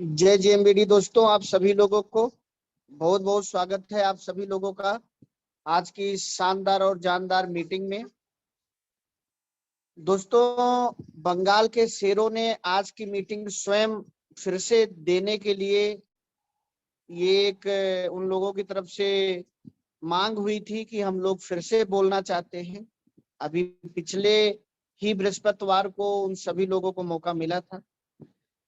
जय जेएमबीडी दोस्तों, आप सभी लोगों को बहुत बहुत स्वागत है। आप सभी लोगों का आज की इस शानदार और जानदार मीटिंग में। दोस्तों, बंगाल के शेरों ने आज की मीटिंग स्वयं फिर से देने के लिए ये एक उन लोगों की तरफ से मांग हुई थी कि हम लोग फिर से बोलना चाहते हैं। अभी पिछले ही बृहस्पतिवार को उन सभी लोगों को मौका मिला था,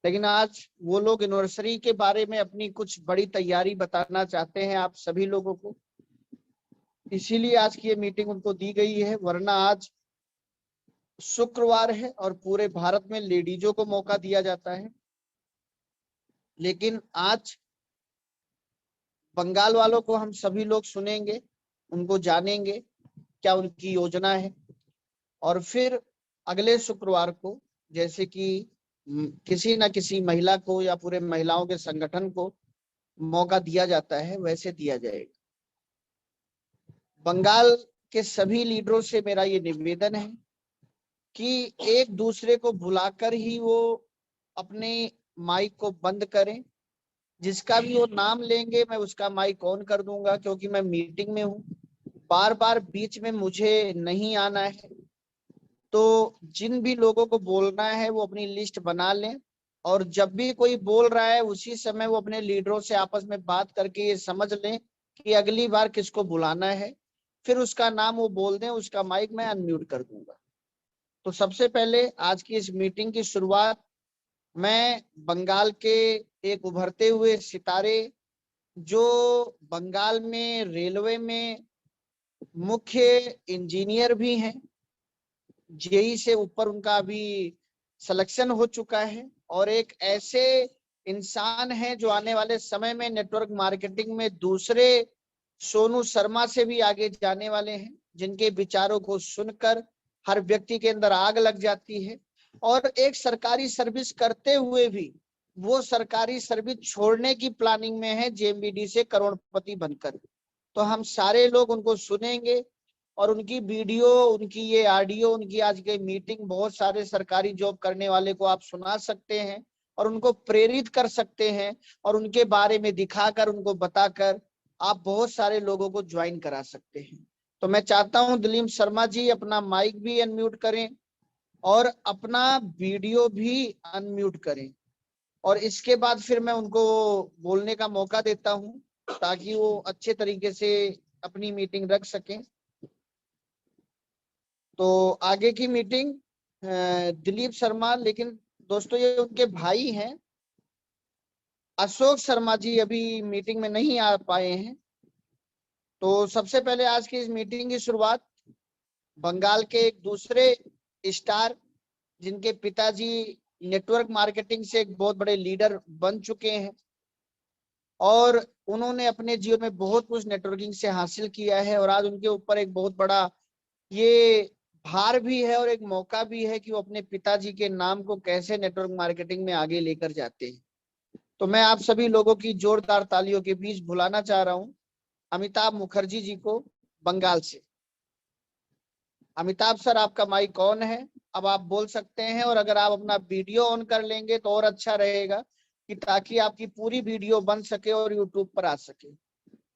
लेकिन आज वो लोग एनिवर्सरी के बारे में अपनी कुछ बड़ी तैयारी बताना चाहते हैं आप सभी लोगों को, इसीलिए आज की ये मीटिंग उनको दी गई है। वरना आज शुक्रवार है और पूरे भारत में लेडीजों को मौका दिया जाता है, लेकिन आज बंगाल वालों को हम सभी लोग सुनेंगे, उनको जानेंगे क्या उनकी योजना है। और फिर अगले शुक्रवार को जैसे कि किसी ना किसी महिला को या पूरे महिलाओं के संगठन को मौका दिया जाता है, वैसे दिया जाएगा। बंगाल के सभी लीडरों से मेरा ये निवेदन है कि एक दूसरे को बुलाकर ही वो अपने माइक को बंद करें। जिसका भी वो नाम लेंगे मैं उसका माइक ऑन कर दूंगा, क्योंकि मैं मीटिंग में हूँ। बार बार बीच में मुझे नहीं आना है। तो जिन भी लोगों को बोलना है वो अपनी लिस्ट बना लें, और जब भी कोई बोल रहा है उसी समय वो अपने लीडरों से आपस में बात करके ये समझ लें कि अगली बार किसको बुलाना है, फिर उसका नाम वो बोल दें, उसका माइक मैं अनम्यूट कर दूंगा। तो सबसे पहले आज की इस मीटिंग की शुरुआत मैं बंगाल के एक उभरते हुए सितारे, जो बंगाल में रेलवे में मुख्य इंजीनियर भी हैं, जेई से ऊपर उनका अभी सिलेक्शन हो चुका है, और एक ऐसे इंसान है जो आने वाले समय में नेटवर्क मार्केटिंग में दूसरे सोनू शर्मा से भी आगे जाने वाले हैं, जिनके विचारों को सुनकर हर व्यक्ति के अंदर आग लग जाती है। और एक सरकारी सर्विस करते हुए भी वो सरकारी सर्विस छोड़ने की प्लानिंग में है, जेएमबीडी से करोड़पति बनकर। तो हम सारे लोग उनको सुनेंगे और उनकी वीडियो, उनकी ये ऑडियो, उनकी आज की मीटिंग बहुत सारे सरकारी जॉब करने वाले को आप सुना सकते हैं और उनको प्रेरित कर सकते हैं, और उनके बारे में दिखाकर, उनको बताकर आप बहुत सारे लोगों को ज्वाइन करा सकते हैं। तो मैं चाहता हूं दिलीप शर्मा जी अपना माइक भी अनम्यूट करें और अपना वीडियो भी अनम्यूट करें, और इसके बाद फिर मैं उनको बोलने का मौका देता हूं ताकि वो अच्छे तरीके से अपनी मीटिंग रख सकें। तो आगे की मीटिंग दिलीप शर्मा, लेकिन दोस्तों ये उनके भाई हैं अशोक शर्मा जी, अभी मीटिंग में नहीं आ पाए हैं। तो सबसे पहले आज की इस मीटिंग की शुरुआत बंगाल के एक दूसरे स्टार, जिनके पिताजी नेटवर्क मार्केटिंग से एक बहुत बड़े लीडर बन चुके हैं और उन्होंने अपने जीवन में बहुत कुछ नेटवर्किंग से हासिल किया है, और आज उनके ऊपर एक बहुत बड़ा ये भार भी है और एक मौका भी है कि वो अपने पिताजी के नाम को कैसे नेटवर्क मार्केटिंग में आगे लेकर जाते हैं। तो मैं आप सभी लोगों की जोरदार तालियों के बीच बुलाना चाह रहा हूं अमिताभ मुखर्जी जी को, बंगाल से। अमिताभ सर, आपका माइक ऑन है, अब आप बोल सकते हैं, और अगर आप अपना वीडियो ऑन कर लेंगे तो और अच्छा रहेगा कि ताकि आपकी पूरी वीडियो बन सके और यूट्यूब पर आ सके।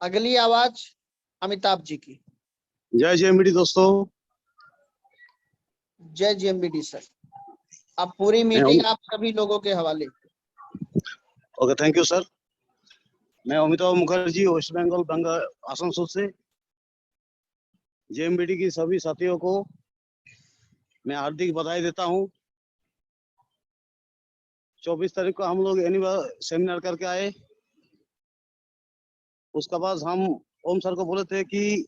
अगली आवाज अमिताभ जी की। जय जेएमबीडी दोस्तों। जय जेएमबीडी सर। अब पूरी मीटिंग आप सभी लोगों के हवाले। Okay, thank you sir. मैं अमिताभ मुखर्जी, वेस्ट बंगाल आसनसोल से। जेएमबीडी की सभी साथियों को मैं हार्दिक बधाई देता हूं। 24 तारीख को हम लोग सेमिनार करके आए। उसके बाद हम ओम सर को बोले थे कि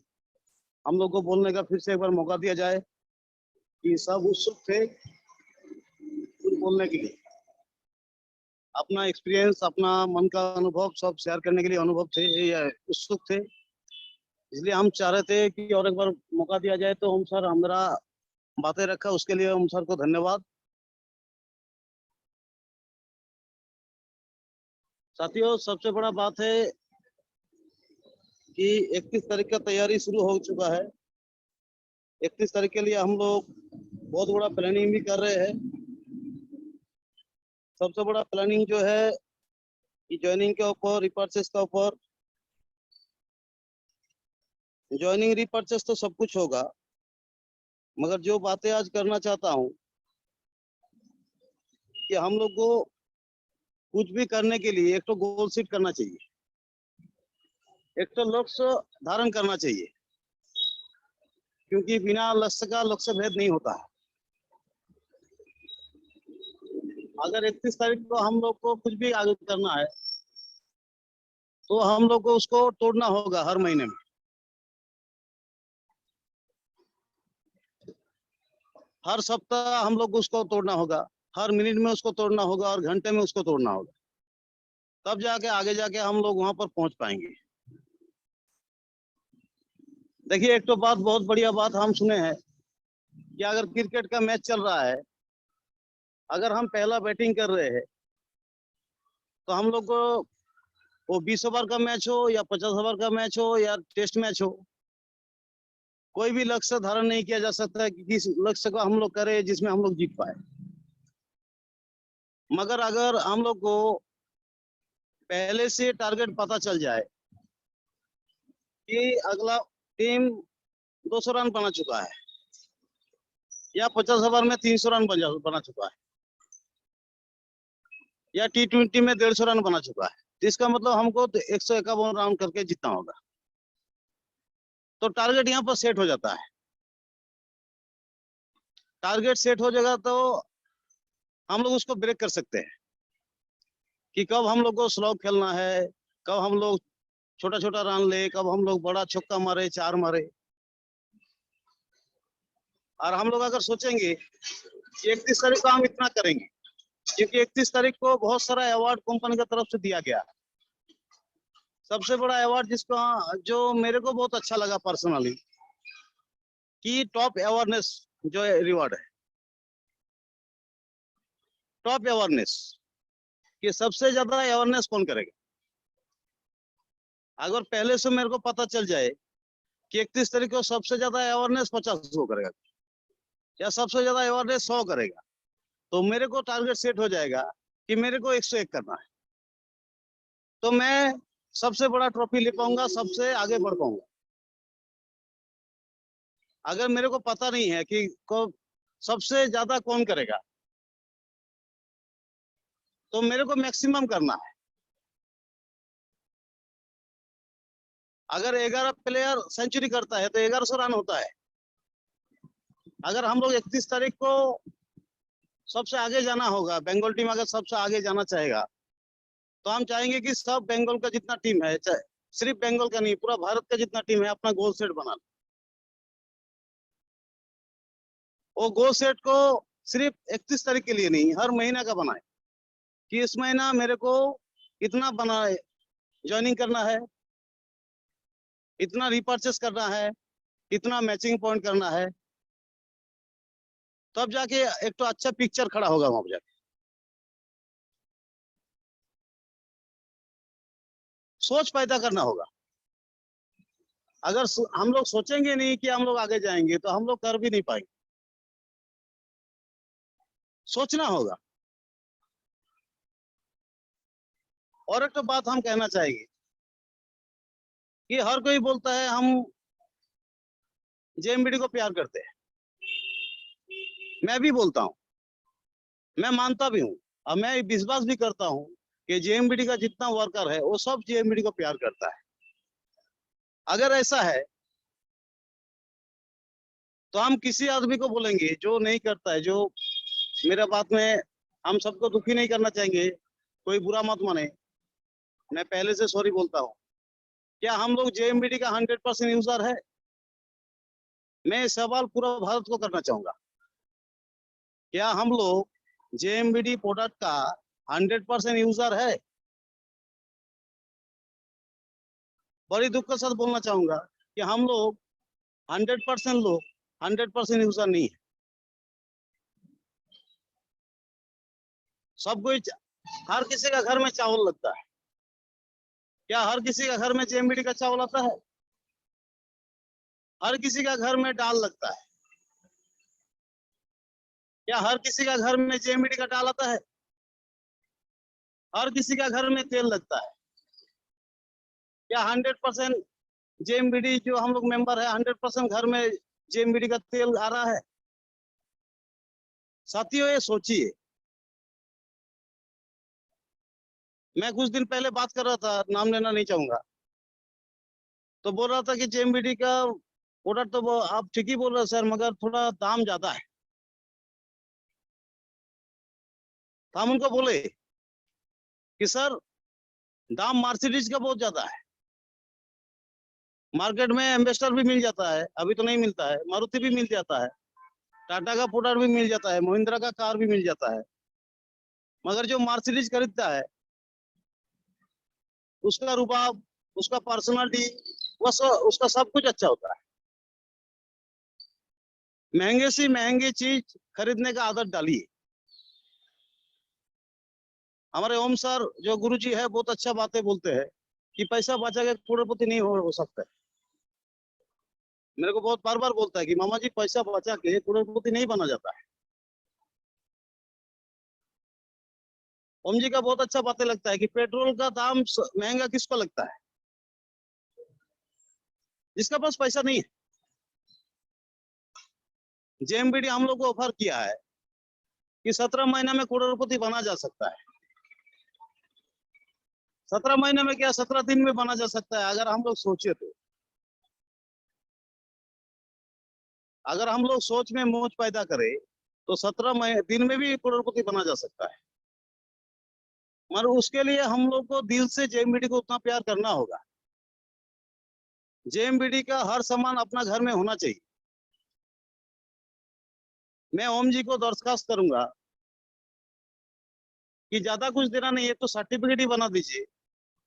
हम लोग को बोलने का फिर से एक बार मौका दिया जाए, कि सब उत्सुक थे बोलने के लिए, अपना एक्सपीरियंस, अपना मन का अनुभव सब शेयर करने के लिए उत्सुक थे। इसलिए हम चाह रहे थे कि और एक बार मौका दिया जाए। तो ओम सर हमारा बातें रखा, उसके लिए ओम सर को धन्यवाद। साथियों, सबसे बड़ा बात है कि 31 तारीख का तैयारी शुरू हो चुका है। 31 तारीख के लिए हम लोग बहुत बड़ा प्लानिंग भी कर रहे हैं। सबसे बड़ा प्लानिंग जो है कि ज्वाइनिंग के ऊपर, रिपर्चेस के ऊपर, ज्वाइनिंग रिपर्चेस तो सब कुछ होगा, मगर जो बातें आज करना चाहता हूं कि हम लोग को कुछ भी करने के लिए एक तो गोल सेट करना चाहिए, एक तो लक्ष्य धारण करना चाहिए, क्योंकि बिना लक्ष्य का लक्ष्य भेद नहीं होता है। अगर 31 तारीख को हम लोग को कुछ भी आगे करना है तो हम लोग को उसको तोड़ना होगा हर महीने में। हर सप्ताह हम लोग को उसको तोड़ना होगा, हर मिनट में उसको तोड़ना होगा और घंटे में उसको तोड़ना होगा, तब जाके आगे जाके हम लोग वहां पर पहुंच पाएंगे। देखिए, एक तो बात, बहुत बढ़िया बात हम सुने हैं कि अगर क्रिकेट का मैच चल रहा है, अगर हम पहला बैटिंग कर रहे हैं तो हम लोग को वो 20 ओवर का मैच हो या 50 ओवर का मैच हो या टेस्ट मैच हो, कोई भी लक्ष्य धारण नहीं किया जा सकता है कि किस लक्ष्य को हम लोग करें जिसमें हम लोग जीत पाए। मगर अगर हम लोग को पहले से टारगेट पता चल जाए कि अगला टीम 200 रन बना चुका है या 50 ओवर में 300 रन बना चुका है या T20 में 150 रन बना चुका है, तो इसका मतलब हमको 151 राउंड करके जीतना होगा। तो टारगेट यहाँ पर सेट हो जाता है। टारगेट सेट हो जाएगा तो हम लोग उसको ब्रेक कर सकते हैं कि कब हम लोग को स्लो खेलना है, कब हम लोग छोटा छोटा रन ले, कब हम लोग बड़ा छक्का मारे, 4 मारे। और हम लोग अगर सोचेंगे कि 31 तारीख को हम इतना करेंगे, क्योंकि 31 तारीख को बहुत सारा अवार्ड कंपनी की तरफ से दिया गया। सबसे बड़ा अवार्ड जिसको, जो मेरे को बहुत अच्छा लगा पर्सनली, कि टॉप अवेयरनेस जो रिवॉर्ड है, टॉप अवेयरनेस, कि सबसे ज्यादा अवेयरनेस कौन करेगा। अगर पहले से मेरे को पता चल जाए कि 31 तारीख को सबसे ज्यादा अवेयरनेस 50 को करेगा या सबसे ज्यादा अवेयरनेस 100 करेगा, तो मेरे को टारगेट सेट हो जाएगा कि मेरे को 101 करना है, तो मैं सबसे बड़ा ट्रॉफी ले पाऊंगा, सबसे आगे बढ़ पाऊंगा। अगर मेरे को पता नहीं है कि सबसे ज्यादा कौन करेगा, तो मेरे को मैक्सिमम करना है। अगर 11 प्लेयर सेंचुरी करता है तो 1100 रन होता है। अगर हम लोग 31 तारीख को सबसे आगे जाना होगा, बंगाल टीम अगर सबसे आगे जाना चाहेगा, तो हम चाहेंगे कि सब बंगाल का जितना टीम है, सिर्फ बंगाल का नहीं, पूरा भारत का जितना टीम है, अपना गोल सेट बना। वो गोल सेट को सिर्फ 31 तारीख के लिए नहीं, हर महीना का बनाए कि इस महीना मेरे को इतना बना ज्वाइनिंग करना है, इतना रिपर्चेस करना है, इतना मैचिंग पॉइंट करना है, तब जाके एक तो अच्छा पिक्चर खड़ा होगा वहां पर जाके। सोच पैदा करना होगा। अगर हम लोग सोचेंगे नहीं कि हम लोग आगे जाएंगे, तो हम लोग कर भी नहीं पाएंगे। सोचना होगा। और एक तो बात हम कहना चाहेंगे कि हर कोई बोलता है हम JMBD को प्यार करते हैं, मैं भी बोलता हूं, मैं मानता भी हूं, और मैं विश्वास भी करता हूं कि JMBD का जितना वर्कर है वो सब JMBD को प्यार करता है। अगर ऐसा है तो हम किसी आदमी को बोलेंगे जो नहीं करता है, जो मेरा बात में, हम सबको दुखी नहीं करना चाहेंगे, कोई बुरा मत माने, मैं पहले से सॉरी बोलता हूँ। क्या हम लोग JMBD का 100% यूजर है? मैं सवाल पूरा भारत को करना चाहूंगा, क्या हम लोग JMBD प्रोडक्ट का 100% यूजर है? बड़ी दुख के साथ बोलना चाहूंगा कि हम लोग 100% लोग 100% यूजर नहीं है। सब कोई, हर किसी का घर में चावल लगता है, क्या हर किसी का घर में JMBD का चावल आता है? हर किसी का घर में दाल लगता है, क्या हर किसी का घर में JMBD का दाल आता है? हर किसी का घर में तेल लगता है। क्या 100% जेएमबीडी जो हम लोग मेंबर है 100% घर में जेएमबीडी का तेल आ रहा है? साथियों ये सोचिए। मैं कुछ दिन पहले बात कर रहा था, नाम लेना नहीं चाहूंगा, तो बोल रहा था कि जेएमबीडी का प्रोडक्ट तो वो आप ठीक ही बोल रहे हो सर, मगर थोड़ा दाम ज्यादा है। तो हम उनको बोले कि सर दाम मर्सिडीज का बहुत ज्यादा है। मार्केट में एम्बेसडर भी मिल जाता है, अभी तो नहीं मिलता है, मारुति भी मिल जाता है, टाटा का प्रोडक्ट भी मिल जाता है, महिंद्रा का कार भी मिल जाता है, मगर जो मर्सिडीज खरीदता है उसका रुबाब, उसका पर्सनालिटी, उसका सब कुछ अच्छा होता है। महंगे से महंगी चीज खरीदने का आदत डालिए। हमारे ओम सर जो गुरुजी है बहुत अच्छा बातें बोलते हैं कि पैसा बचा के करोड़पति नहीं हो सकता है। मेरे को बहुत बार बार बोलता है कि मामा जी पैसा बचा के करोड़पति नहीं बना जाता है। ओम जी का बहुत अच्छा बातें लगता है कि पेट्रोल का दाम महंगा किसको लगता है? जिसका पास पैसा नहीं है। जेएमबीडी हम लोग को ऑफर किया है कि 17 महीने में करोड़पति बना जा सकता है। 17 महीने में क्या 17 दिन में बना जा सकता है, अगर हम लोग सोचे तो। अगर हम लोग सोच में मोच पैदा करें तो 17 दिन में भी करोड़पति बना जा सकता है। मगर उसके लिए हम लोग को दिल से जेएमबीडी को उतना प्यार करना होगा। जेएमबीडी का हर सामान अपना घर में होना चाहिए। मैं ओम जी को दरखास्त करूंगा कि ज्यादा कुछ देना नहीं है तो सर्टिफिकेट ही बना दीजिए,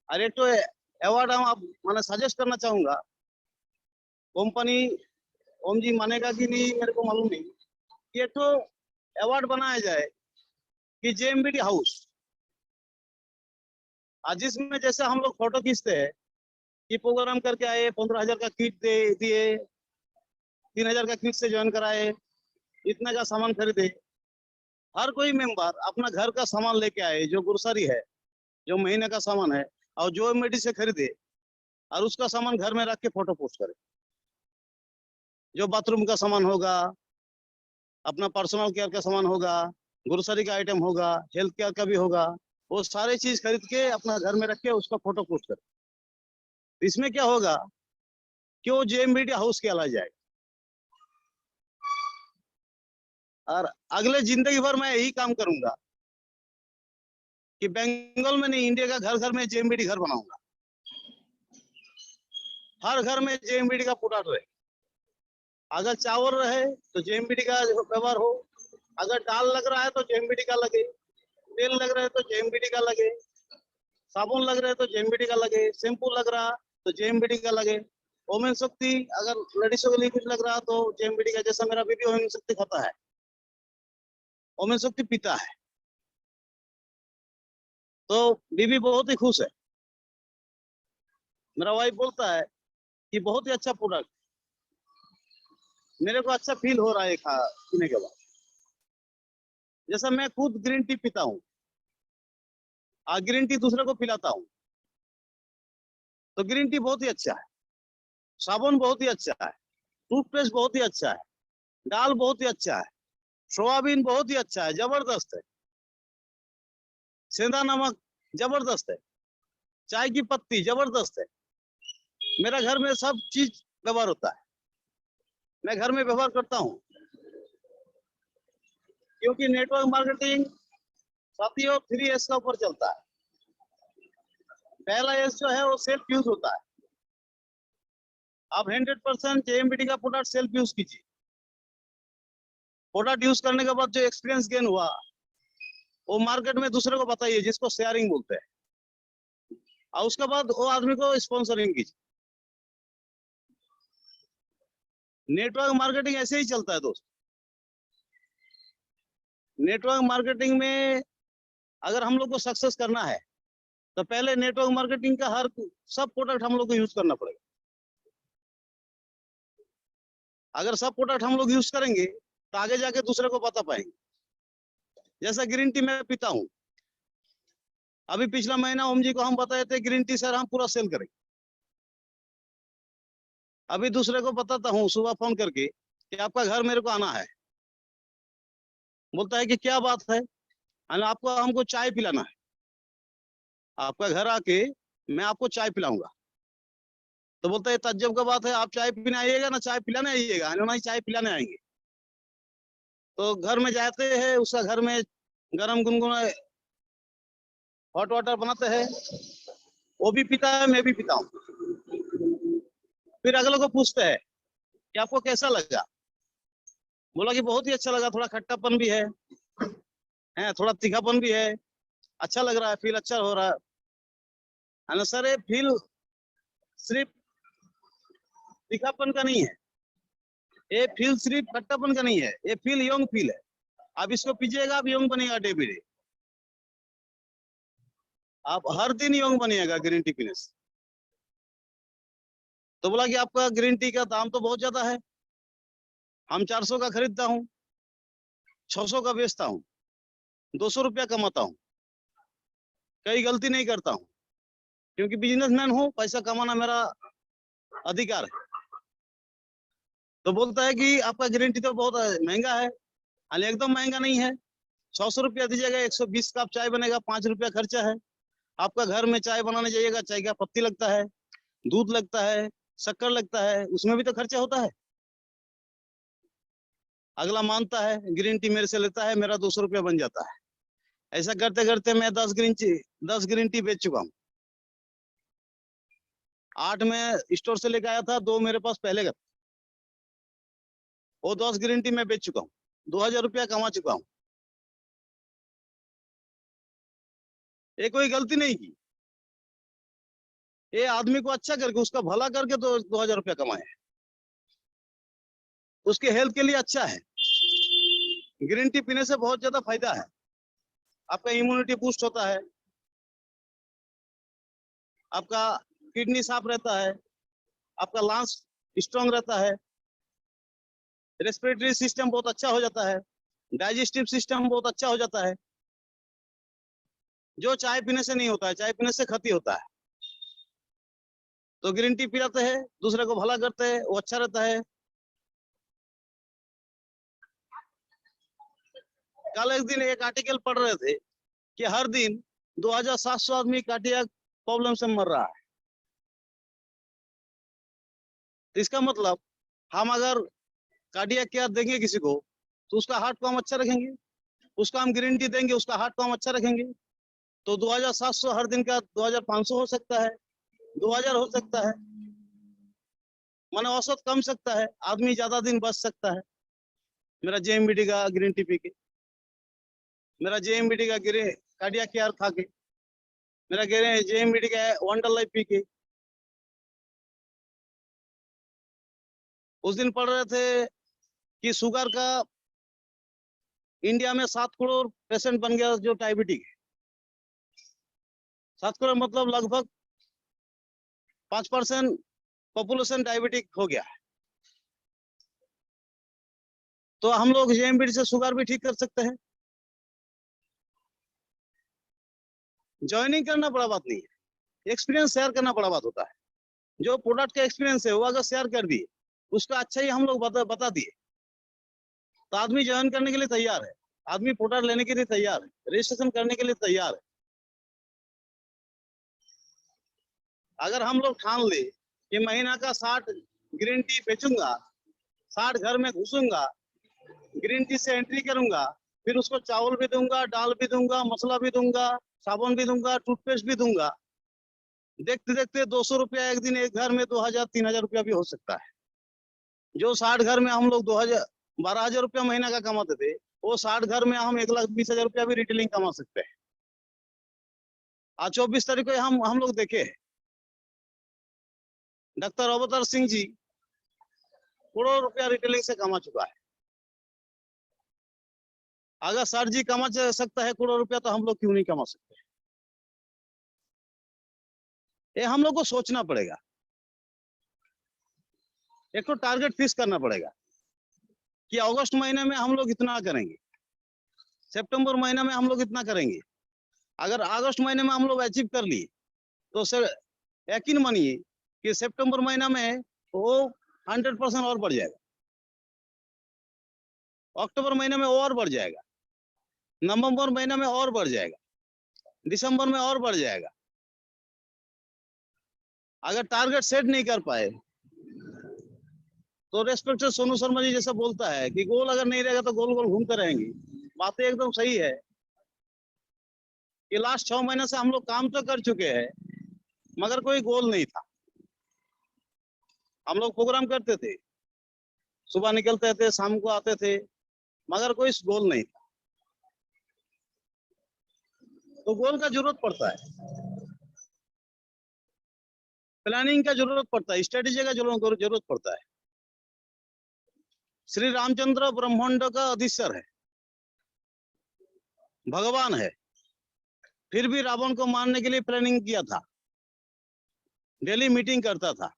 और एक तो अवार्ड हम आप मैंने सजेस्ट करना चाहूंगा। कंपनी ओम जी मानेगा कि नहीं मेरे को मालूम नहीं, ये तो अवार्ड बनाया जाए कि जेएमबीडी हाउस, आज जिसमें जैसे हम लोग फोटो खींचते हैं कि प्रोग्राम करके आए, 15,000 का किट दे दिए, 3,000 का किट से ज्वाइन कराए, इतना का सामान खरीदे। हर कोई मेंबर अपना घर का सामान लेके आए, जो ग्रोसरी है, जो महीने का सामान है, और जो मेडी से खरीदे, और उसका सामान घर में रख के फोटो पोस्ट करे। जो बाथरूम का सामान होगा, अपना पर्सनल केयर का सामान होगा, ग्रोसरी का आइटम होगा, हेल्थ केयर का भी होगा, वो सारे चीज खरीद के अपना घर में रख के उसका फोटो पोस्ट करे। इसमें क्या होगा कि वो जेएमबीडी हाउस कहला जाएगा। और अगले जिंदगी भर मैं यही काम करूंगा कि बंगाल में नहीं, इंडिया का घर घर में जेएमबीडी घर बनाऊंगा। हर घर में जेएमबीडी का प्रोडक्ट रहे। अगर चावल रहे तो जेएमबीडी का व्यवहार हो, अगर दाल लग रहा है तो जेएमबीडी का लगे, तेल लग रहा है तो जेएमबीडी का लगे, साबुन लग रहा है तो जेएमबीडी का लगे, शैम्पू लग रहा तो जेएमबीडी का लगे, ओमेन शक्ति अगर लेडीजों के लिए कुछ लग रहा तो जेएमबीडी का, जैसा मेरा बीबी ओमेन शक्ति खाता है, ओमेन शक्ति पीता है, तो बीबी बहुत ही खुश है। मेरा वाइफ बोलता है कि बहुत ही अच्छा प्रोडक्ट, मेरे को अच्छा फील हो रहा है पीने के बाद। जैसा मैं खुद ग्रीन टी पीता हूँ और ग्रीन टी दूसरे को पिलाता हूँ, तो ग्रीन टी बहुत ही अच्छा है, साबुन बहुत ही अच्छा है, टूथपेस्ट बहुत ही अच्छा है, दाल बहुत ही अच्छा है, सोयाबीन बहुत ही अच्छा है, जबरदस्त है, सेंधा नमक जबरदस्त है, चाय की पत्ती जबरदस्त है। मेरा घर में सब चीज व्यवहार होता है, मैं घर में व्यवहार करता हूँ, क्योंकि नेटवर्क मार्केटिंग साथियों 3S का ऊपर चलता है। पहला एस जो है वो सेल्फ यूज होता है। आप 100% जेएमबीडी का प्रोडक्ट सेल्फ यूज कीजिए। प्रोडक्ट यूज करने के बाद जो एक्सपीरियंस गेन हुआ वो मार्केट में दूसरे को बताइए, जिसको शेयरिंग बोलते हैं, और उसके बाद वो आदमी को स्पॉन्सरिंग कीजिए। नेटवर्क मार्केटिंग ऐसे ही चलता है दोस्त। नेटवर्क मार्केटिंग में अगर हम लोग को सक्सेस करना है तो पहले नेटवर्क मार्केटिंग का हर सब प्रोडक्ट हम लोग को यूज करना पड़ेगा। अगर सब प्रोडक्ट हम लोग यूज करेंगे तो आगे जाके दूसरे को बता पाएंगे। जैसा ग्रीन टी मैं पीता हूँ, अभी पिछला महीना ओम जी को हम बताए थे ग्रीन टी सर हम पूरा सेल करेंगे। अभी दूसरे को बताता हूँ सुबह फोन करके कि आपका घर मेरे को आना है। बोलता है कि क्या बात है, आपको हमको चाय पिलाना है, आपका घर आके मैं आपको चाय पिलाऊंगा। तो बोलता है ताज्जुब का बात है, आप चाय पीने आइएगा ना चाय पिलाने आइएगा? नहीं, चाय पिलाने आएंगे। तो घर में जाते हैं, उसका घर में गरम गुनगुना हॉट वाटर बनाते हैं, वो भी पीता है, मैं भी पीता हूँ। फिर अगले को पूछते हैं कि आपको कैसा लगा? बोला कि बहुत ही अच्छा लगा, थोड़ा खट्टापन भी है थोड़ा तीखापन भी है, अच्छा लग रहा है, फील अच्छा हो रहा है ना सर। ये फील सिर्फ तीखापन का नहीं है, ये फील सिर्फ खट्टापन का नहीं है, ये फील यंग फील है। आप इसको पीजिएगा, आप यंग बनेगा डे बाई डे, आप हर दिन यंग बनिएगा ग्रीन टी पीने से। तो बोला कि आपका ग्रीन टी का दाम तो बहुत ज्यादा है, हम 400 का खरीदता हूँ, 600 का बेचता हूँ, 200 रुपया कमाता हूँ, कहीं गलती नहीं करता हूँ, क्योंकि बिजनेसमैन हूँ, पैसा कमाना मेरा अधिकार है। तो बोलता है कि आपका ग्रीन टी तो बहुत महंगा है। हालांकि एकदम महंगा नहीं है, 600 रुपया दीजिएगा, 120 कप चाय बनेगा, 5 रुपया खर्चा है। आपका घर में चाय बनाने जाइएगा, चाय का पत्ती लगता है, दूध लगता है, शक्कर लगता है, उसमें भी तो खर्चा होता है। अगला मानता है, ग्रीन टी मेरे से लेता है, मेरा 200 रुपया बन जाता है। ऐसा करते करते मैं 10 ग्रीन टी बेच चुका हूँ। 8 में स्टोर से लेके आया था, 2 मेरे पास पहले का, वो 10 ग्रीन टी मैं बेच चुका हूँ, 2000 रुपया कमा चुका हूँ। ये कोई गलती नहीं की, ये आदमी को अच्छा करके, उसका भला करके तो 2000 रुपया कमाए, उसके हेल्थ के लिए अच्छा है। ग्रीन टी पीने से बहुत ज्यादा फायदा है, आपका इम्यूनिटी बूस्ट होता है, आपका किडनी साफ रहता है, आपका लंग्स स्ट्रांग रहता है, रेस्पिरेटरी सिस्टम बहुत अच्छा हो जाता है, डाइजेस्टिव सिस्टम बहुत अच्छा हो जाता है, जो चाय पीने से नहीं होता है, चाय पीने से क्षति होता है। तो ग्रीन टी पिलाते हैं, दूसरे को भला करते हैं, वो अच्छा रहता है। कल एक दिन एक आर्टिकल पढ़ रहे थे कि हर दिन 2700 आदमी कार्डियक प्रॉब्लम से मर रहा है। तो इसका मतलब हम अगर कार्डियक केयर देंगे किसी को, तो उसका हार्ट को हम अच्छा रखेंगे, उसका हम ग्रीन टी देंगे, उसका हार्ट को हम अच्छा रखेंगे, तो 2700 हर दिन का 2500 हो सकता है, 2000 हो सकता है, माने औसत कम सकता है, आदमी ज्यादा दिन बच सकता है। मेरा जेएमबीटी का ग्रीन टी पी के, मेरा जेएमबीटी का कार्डियक केयर खा के, मेरा जेएमबीटी का वंडर लाइफ पी के। उस दिन पढ़ रहे थे कि शुगर का इंडिया में 7 करोड़ पेशेंट बन गया जो डायबिटिक है। 7 करोड़ मतलब लगभग 5% पॉपुलेशन डायबिटिक हो गया है। तो हम लोग जेएमबीटी से शुगर भी ठीक कर सकते हैं। ज्वाइनिंग करना बड़ा बात नहीं है, एक्सपीरियंस शेयर करना बड़ा बात होता है। जो प्रोडक्ट का एक्सपीरियंस है वो अगर शेयर कर दिए, उसका अच्छा ही हम लोग बता दिए, तो आदमी ज्वाइन करने के लिए तैयार है, आदमी प्रोडक्ट लेने के लिए तैयार है, रजिस्ट्रेशन करने के लिए तैयार है। अगर हम लोग ठान ले कि महीना का 60 ग्रीन टी बेचूंगा, 60 घर में घुसूंगा, ग्रीन टी से एंट्री करूंगा, फिर उसको चावल भी दूंगा, दाल भी दूंगा, मसाला भी दूंगा, साबुन भी दूंगा, टूथपेस्ट भी दूंगा, देखते देखते 200 रुपया एक दिन एक घर में 2000-3000 रुपया भी हो सकता है। जो 60 घर में हम लोग 12,000 रुपया महीना का कमाते थे, वो 60 घर में हम 1,20,000 रुपया भी रिटेलिंग कमा सकते हैं। आज 24 तारीख को हम लोग देखे डॉक्टर अवतार सिंह जी करोड़ रुपया रिटेलिंग से कमा चुका है। अगर सर जी कमा सकता है करोड़ रुपया, तो हम लोग क्यों नहीं कमा सकते? ये हम लोग को सोचना पड़ेगा, एक तो टारगेट फिक्स करना पड़ेगा कि अगस्त महीने में हम लोग इतना करेंगे, सितंबर महीने में हम लोग इतना करेंगे, अगर अगस्त महीने में हम लोग अचीव कर लिए तो सर यकीन मानिए कि सितंबर महीना में वो 100% और बढ़ जाएगा, अक्टूबर महीने में और बढ़ जाएगा, नवंबर महीने में और बढ़ जाएगा, दिसंबर में और बढ़ जाएगा। अगर टारगेट सेट नहीं कर पाए तो रेस्पेक्टेड सोनू शर्मा जी जैसा बोलता है कि गोल अगर नहीं रहेगा तो गोल गोल घूमते रहेंगे। बातें एकदम सही है कि लास्ट 6 महीने से हम लोग काम तो कर चुके हैं मगर कोई गोल नहीं था। हम लोग प्रोग्राम करते थे, सुबह निकलते थे, शाम को आते थे, मगर कोई गोल नहीं था। तो गोल का जरूरत पड़ता है, प्लानिंग का जरूरत पड़ता है, स्ट्रेटेजी का जरूरत पड़ता है। श्री रामचंद्र ब्रह्मांड का अधीश्वर है, भगवान है, फिर भी रावण को मारने के लिए प्लानिंग किया था। डेली मीटिंग करता था,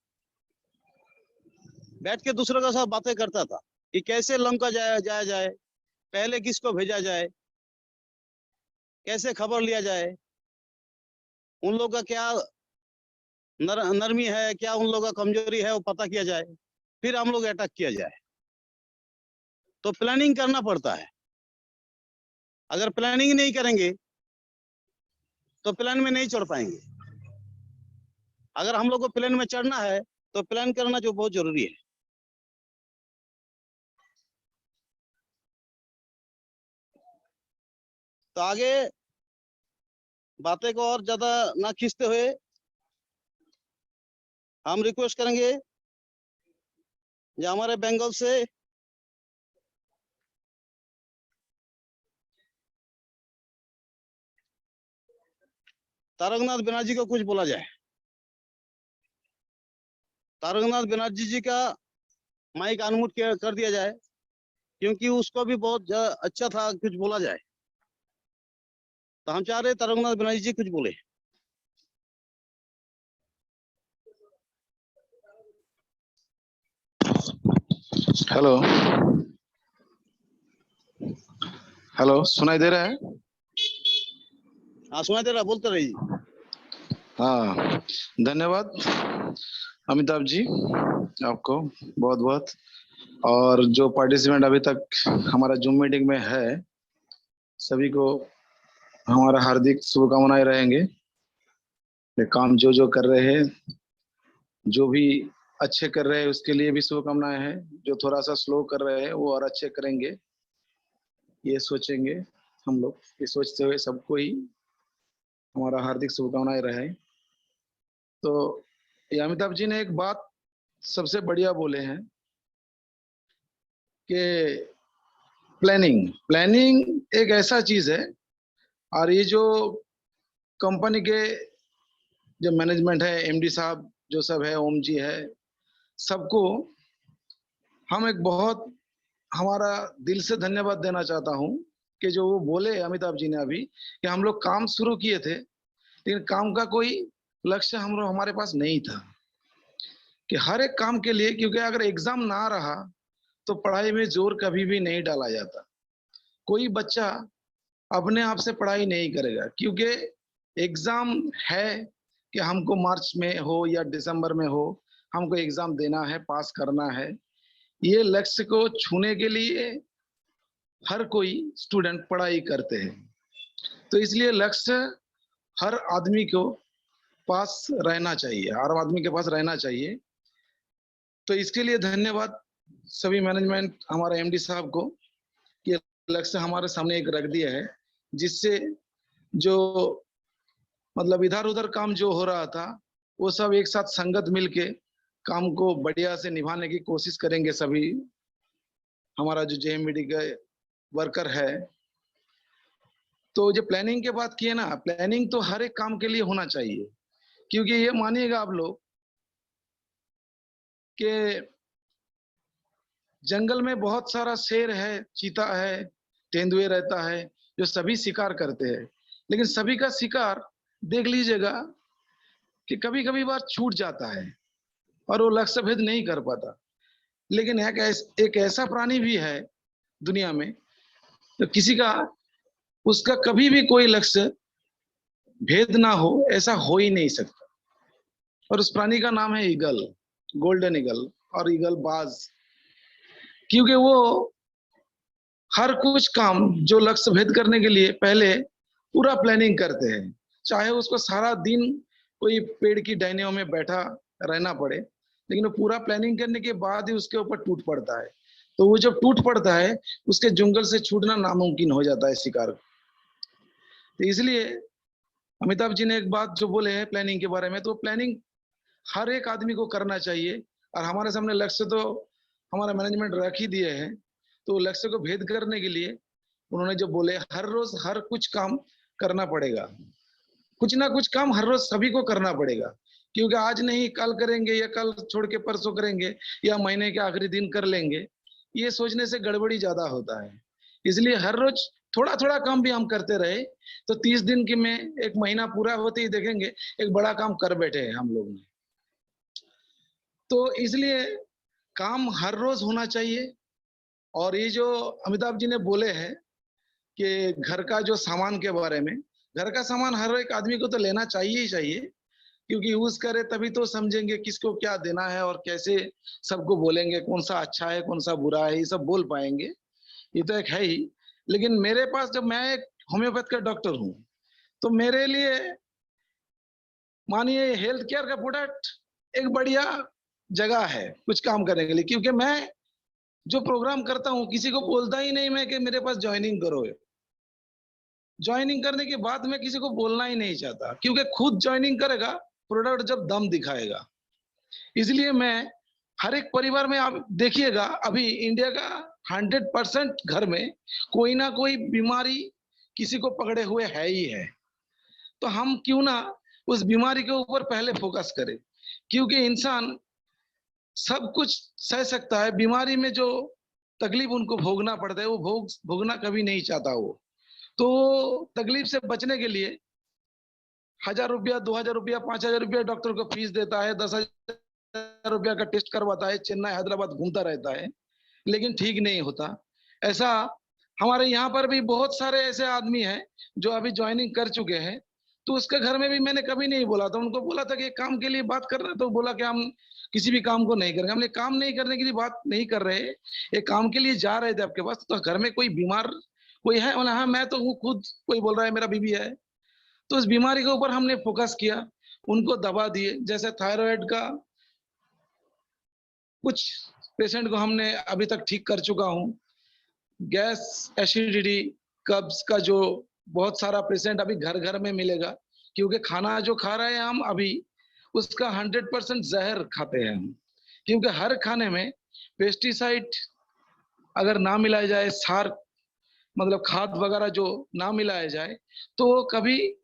बैठ के दूसरों के साथ बातें करता था कि कैसे लंका जाया जाए, पहले किसको भेजा जाए, कैसे खबर लिया जाए, उन लोगों का क्या नरमी है, क्या उन लोगों का कमजोरी है, वो पता किया जाए, फिर हम लोग अटैक किया जाए। तो प्लानिंग करना पड़ता है। अगर प्लानिंग नहीं करेंगे तो प्लान में नहीं चढ़ पाएंगे। अगर हम लोग को प्लान में चढ़ना है तो प्लान करना जो बहुत जरूरी है। तो आगे बातें को और ज्यादा ना खींचते हुए हम रिक्वेस्ट करेंगे जो हमारे बंगाल से तारकनाथ बनर्जी को कुछ बोला जाए। तारकनाथ बनर्जी जी का माइक अनम्यूट कर दिया जाए, क्योंकि उसको भी बहुत अच्छा था कुछ बोला जाए। तो हम चाह रहे तारकनाथ बनर्जी जी कुछ बोले। हेलो हेलो, सुनाई दे रहा है? हाँ सुनाई दे रहा, बोलते रहिए। हाँ, धन्यवाद अमिताभ जी, आपको बहुत बहुत। और जो पार्टिसिपेंट अभी तक हमारा जूम मीटिंग में है, सभी को हमारा हार्दिक शुभकामनाएं रहेंगे। ये काम जो जो कर रहे हैं, जो भी अच्छे कर रहे हैं उसके लिए भी शुभकामनाएं हैं। जो थोड़ा सा स्लो कर रहे हैं वो और अच्छे करेंगे, ये सोचेंगे हम लोग। ये सोचते हुए सबको ही हमारा हार्दिक शुभकामनाएं रहे। तो ये अमिताभ जी ने एक बात सबसे बढ़िया बोले हैं कि प्लानिंग प्लानिंग एक ऐसा चीज है। और ये जो कंपनी के जो मैनेजमेंट है, एमडी साहब जो सब है, ओम जी है, सबको हम एक बहुत हमारा दिल से धन्यवाद देना चाहता हूँ कि जो वो बोले अमिताभ जी ने अभी कि हम लोग काम शुरू किए थे लेकिन काम का कोई लक्ष्य हम लोग हमारे पास नहीं था कि हर एक काम के लिए, क्योंकि अगर एग्जाम ना रहा तो पढ़ाई में जोर कभी भी नहीं डाला जाता। कोई बच्चा अपने आप से पढ़ाई नहीं करेगा, क्योंकि एग्जाम है कि हमको मार्च में हो या दिसंबर में हो, हमको एग्जाम देना है, पास करना है। ये लक्ष्य को छूने के लिए हर कोई स्टूडेंट पढ़ाई करते हैं। तो इसलिए लक्ष्य हर आदमी को पास रहना चाहिए, हर आदमी के पास रहना चाहिए। तो इसके लिए धन्यवाद सभी मैनेजमेंट, हमारे एमडी साहब को, कि लक्ष्य हमारे सामने एक रख दिया है, जिससे जो मतलब इधर उधर काम जो हो रहा था वो सब एक साथ संगत मिलके काम को बढ़िया से निभाने की कोशिश करेंगे सभी। हमारा जो जेएमबीडी का वर्कर है, तो जो प्लानिंग के बात किए ना, प्लानिंग तो हर एक काम के लिए होना चाहिए। क्योंकि ये मानिएगा आप लोग कि जंगल में बहुत सारा शेर है, चीता है, तेंदुए रहता है, जो सभी शिकार करते हैं, लेकिन सभी का शिकार देख लीजिएगा कि कभी कभी बार छूट जाता है और वो लक्ष्य भेद नहीं कर पाता। लेकिन एक ऐसा प्राणी भी है दुनिया में तो किसी का उसका कभी भी कोई लक्ष्य भेद ना हो ऐसा हो ही नहीं सकता। और उस प्राणी का नाम है ईगल, गोल्डन ईगल और ईगल बाज। क्योंकि वो हर कुछ काम जो लक्ष्य भेद करने के लिए पहले पूरा प्लानिंग करते हैं, चाहे उसको सारा दिन कोई पेड़ की डाइनियों में बैठा रहना पड़े, लेकिन वो पूरा प्लानिंग करने के बाद ही उसके ऊपर टूट पड़ता है। तो वो जब टूट पड़ता है उसके जंगल से छूटना नामुमकिन हो जाता है शिकार को। तो इसलिए अमिताभ जी ने एक बात जो बोले हैं प्लानिंग के बारे में, तो प्लानिंग हर एक आदमी को करना चाहिए। और हमारे सामने लक्ष्य तो हमारा मैनेजमेंट रख ही दिए हैं, तो लक्ष्य को भेद करने के लिए उन्होंने जो बोले हर रोज हर कुछ काम करना पड़ेगा, कुछ ना कुछ काम हर रोज सभी को करना पड़ेगा। क्योंकि आज नहीं कल करेंगे या कल छोड़ के परसों करेंगे या महीने के आखिरी दिन कर लेंगे, ये सोचने से गड़बड़ी ज्यादा होता है। इसलिए हर रोज थोड़ा थोड़ा काम भी हम करते रहे तो 30 दिन की में एक महीना पूरा होते ही देखेंगे एक बड़ा काम कर बैठे हैं हम लोग ने। तो इसलिए काम हर रोज होना चाहिए। और ये जो अमिताभ जी ने बोले हैं कि घर का जो सामान के बारे में, घर का सामान हर एक आदमी को तो लेना चाहिए ही चाहिए, क्योंकि यूज करे तभी तो समझेंगे किसको क्या देना है और कैसे सबको बोलेंगे कौन सा अच्छा है कौन सा बुरा है, ये सब बोल पाएंगे, ये तो एक है ही। लेकिन मेरे पास जब मैं एक होम्योपैथ का डॉक्टर हूँ तो मेरे लिए मानिए हेल्थ केयर का प्रोडक्ट एक बढ़िया जगह है कुछ काम करने के लिए। क्योंकि मैं जो प्रोग्राम करता हूँ किसी को बोलता ही नहीं मैं कि मेरे पास ज्वाइनिंग करो। ज्वाइनिंग करने के बाद मैं किसी को बोलना ही नहीं चाहता, क्योंकि खुद ज्वाइनिंग करेगा प्रोडक्ट जब दम दिखाएगा। इसलिए मैं हर एक परिवार में आप देखिएगा अभी इंडिया का 100% घर में कोई ना कोई बीमारी किसी को पकड़े हुए है ही है। तो हम क्यों ना उस बीमारी के ऊपर पहले फोकस करें, क्योंकि इंसान सब कुछ सह सकता है, बीमारी में जो तकलीफ उनको भोगना पड़ता है वो भोगना कभी नहीं चाहता वो। तो तकलीफ से बचने के लिए 1,000 रुपया 2,000 रुपया 5,000 रुपया डॉक्टर को फीस देता है, 10,000 रुपया का टेस्ट करवाता है, चेन्नई हैदराबाद घूमता रहता है, लेकिन ठीक नहीं होता। ऐसा हमारे यहाँ पर भी बहुत सारे ऐसे आदमी हैं जो अभी ज्वाइनिंग कर चुके हैं। तो उसके घर में भी मैंने कभी नहीं बोला था, उनको बोला था कि काम के लिए बात करना, तो बोला कि हम किसी भी काम को नहीं करेंगे। हमने काम नहीं करने के लिए बात नहीं कर रहे, एक काम के लिए जा रहे थे आपके पास, तो घर में कोई बीमार कोई है? बोला हाँ मैं तो हूँ खुद। कोई बोल रहा है मेरा बीबी है। तो इस बीमारी के ऊपर हमने फोकस किया, उनको दवा दिए। जैसे थायराइड का कुछ पेशेंट को हमने अभी तक ठीक कर चुका हूँ। गैस एसिडिटी कब्ज का जो बहुत सारा पेशेंट अभी घर घर में मिलेगा, क्योंकि खाना जो खा रहे हैं हम अभी उसका 100% जहर खाते हैं हम। क्योंकि हर खाने में पेस्टिसाइड अगर ना मिलाया जाए, सार मतलब खाद वगैरह जो ना मिलाया जाए, तो कभी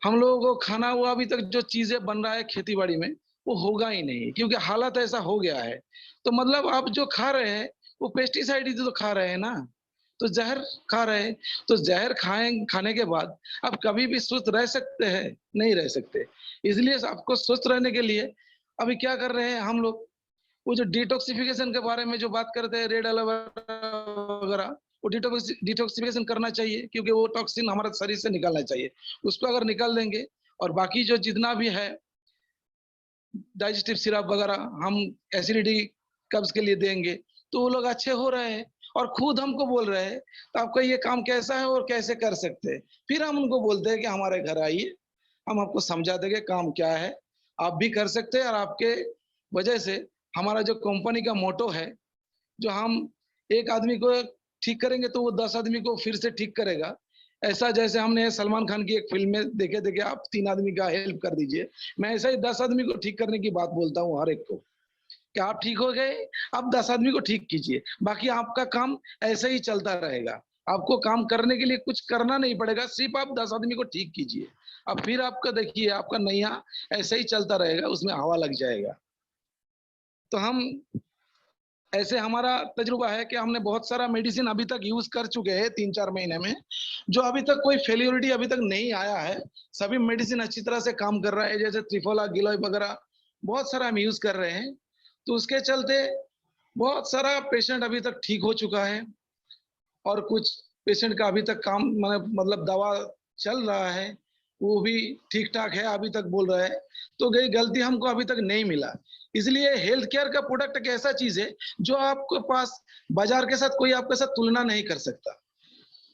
हम लोगों को खाना हुआ अभी तक जो चीजें बन रहा है खेती बाड़ी में वो होगा ही नहीं, क्योंकि हालत ऐसा हो गया है। तो मतलब आप जो खा रहे हैं वो पेस्टिसाइड ही तो खा रहे हैं ना, तो जहर खा रहे हैं। तो जहर खाने के बाद आप कभी भी स्वस्थ रह सकते हैं? नहीं रह सकते। इसलिए आपको स्वस्थ रहने के लिए अभी क्या कर रहे हैं हम लोग, वो जो डिटॉक्सिफिकेशन के बारे में जो बात करते हैं, रेड एलोवेरा वगैरह, वो डिटॉक्सिफिकेशन करना चाहिए, क्योंकि वो टॉक्सिन हमारे शरीर से निकालना चाहिए। उसको अगर निकाल देंगे और बाकी जो जितना भी है डाइजेस्टिव सिरप वगैरह हम एसिडिटी कब्ज के लिए देंगे, तो वो लोग अच्छे हो रहे हैं और खुद हमको बोल रहे हैं तो आपका ये काम कैसा है और कैसे कर सकते हैं। फिर हम उनको बोलते हैं कि हमारे घर आइए, हम आपको समझा देंगे काम क्या है, आप भी कर सकते हैं। और आपके वजह से हमारा जो कंपनी का मोटो है, जो हम एक आदमी को ठीक करेंगे तो वो 10 आदमी को फिर से ठीक करेगा। ऐसा जैसे हमने सलमान खान की एक फिल्म में देखे थे कि आप 3 आदमी का हेल्प कर दीजिए, मैं ऐसा ही 10 आदमी को ठीक करने की बात बोलता हूँ हर एक को कि आप ठीक हो गए, आप 10 आदमी को ठीक कीजिए, बाकी आपका काम ऐसे ही चलता रहेगा। आपको काम करने के लिए कुछ करना नहीं पड़ेगा, सिर्फ आप 10 आदमी को ठीक कीजिए। अब फिर आपका देखिए आपका नैया ऐसे ही चलता रहेगा, उसमें हवा लग जाएगा। तो हम ऐसे हमारा तजुर्बा है कि हमने बहुत सारा मेडिसिन अभी तक यूज कर चुके हैं 3-4 महीने में, जो अभी तक कोई फेलियोरिटी अभी तक नहीं आया है। सभी मेडिसिन अच्छी तरह से काम कर रहा है, जैसे त्रिफला गिलोय वगैरह बहुत सारा हम यूज कर रहे हैं। तो उसके चलते बहुत सारा पेशेंट अभी तक ठीक हो चुका है और कुछ पेशेंट का अभी तक काम मतलब दवा चल रहा है। वो भी ठीक ठाक है अभी तक बोल रहा है, तो गई गलती हमको अभी तक नहीं मिला। इसलिए हेल्थ केयर का प्रोडक्ट एक ऐसा चीज है जो आपके पास बाजार के साथ कोई आपके साथ तुलना नहीं कर सकता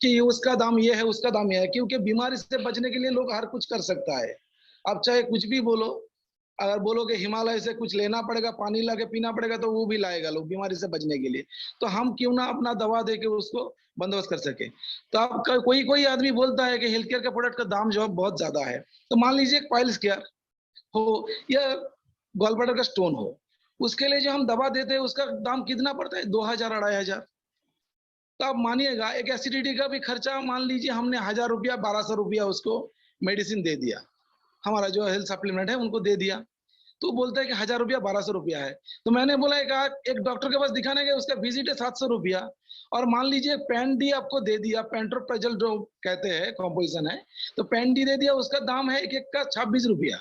कि उसका दाम ये है उसका दाम ये है, क्योंकि बीमारी से बचने के लिए लोग हर कुछ कर सकता है। आप चाहे कुछ भी बोलो, अगर बोलो कि हिमालय से कुछ लेना पड़ेगा, पानी ला के पीना पड़ेगा, तो वो भी लाएगा लोग बीमारी से बचने के लिए। तो हम क्यों ना अपना दवा दे के उसको बंदोबस्त कर सके। तो आप कोई कोई आदमी बोलता है कि हेल्थ केयर के प्रोडक्ट का दाम जो है बहुत ज्यादा है। तो मान लीजिए पाइल्स केयर हो या गॉल ब्लैडर का स्टोन हो, उसके लिए जो हम दवा देते हैं उसका दाम कितना पड़ता है, 2000 2500। तो आप मानिएगा एक एसिडिटी का भी खर्चा, मान लीजिए हमने 1000 रुपया 1200 रुपया उसको मेडिसिन दे दिया, हमारा जो हेल्थ सप्लीमेंट है उनको दे दिया, तो बोलता है कि 1000 रुपया 1200 रुपया है। तो मैंने बोला एक डॉक्टर के पास दिखाने गए, उसका विजिट है 700 रुपया। और मान लीजिए पेन डी आपको दे दिया, पेंट्रोप्रेजल जो कहते हैं कॉम्पोजिशन है, तो पेन डी दे दिया, उसका दाम है एक का 26 रुपया।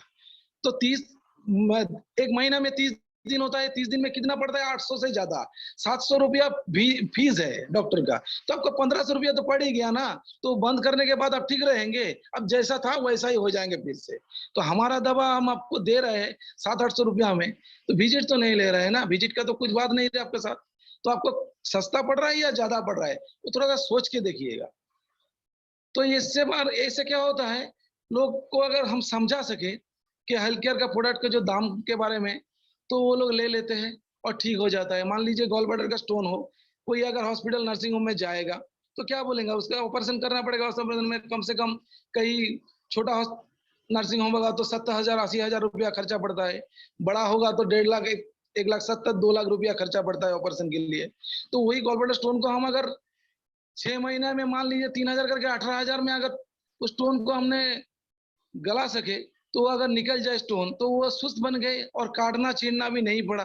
तो 1 महीना में 30 दिन होता है, 30 दिन में कितना पड़ता है, 800 से ज्यादा, 700 रुपया फीस है डॉक्टर का। तो आपको 1500 रुपया तो पड़ ही गया ना। तो बंद करने के बाद आप ठीक रहेंगे, अब जैसा था वैसा ही हो जाएंगे फिर से। तो हमारा दवा हम आपको दे रहे हैं 700-800 रुपया में, तो विजिट तो नहीं ले रहे हैं ना, विजिट का तो कुछ बात नहीं है आपके साथ। तो आपको सस्ता पड़ रहा है या ज्यादा पड़ रहा है, वो थोड़ा सा सोच के देखिएगा। तो इससे बार ऐसे क्या होता है, लोग को अगर हम समझा सके कि हेल्थ केयर का प्रोडक्ट के जो दाम के बारे में, तो वो लोग ले लेते हैं और ठीक हो जाता है। मान लीजिए गॉल ब्लैडर का स्टोन हो, कोई अगर हॉस्पिटल नर्सिंग होम में जाएगा तो क्या बोलेंगे, उसका ऑपरेशन करना पड़ेगा। ऑपरेशन में कम से कम कई छोटा नर्सिंग होम होगा तो 70,000 80,000 रुपया खर्चा पड़ता है, बड़ा होगा तो 1.5 लाख 1,70,000 2 लाख रुपया खर्चा पड़ता है ऑपरेशन के लिए। तो वही गॉल ब्लैडर स्टोन को हम अगर 6 महीने में मान लीजिए 3000 करके 18,000 में अगर उस स्टोन को हमने गला सके, तो अगर निकल जाए स्टोन तो वो सुस्त बन गए और काटना छीनना भी नहीं पड़ा,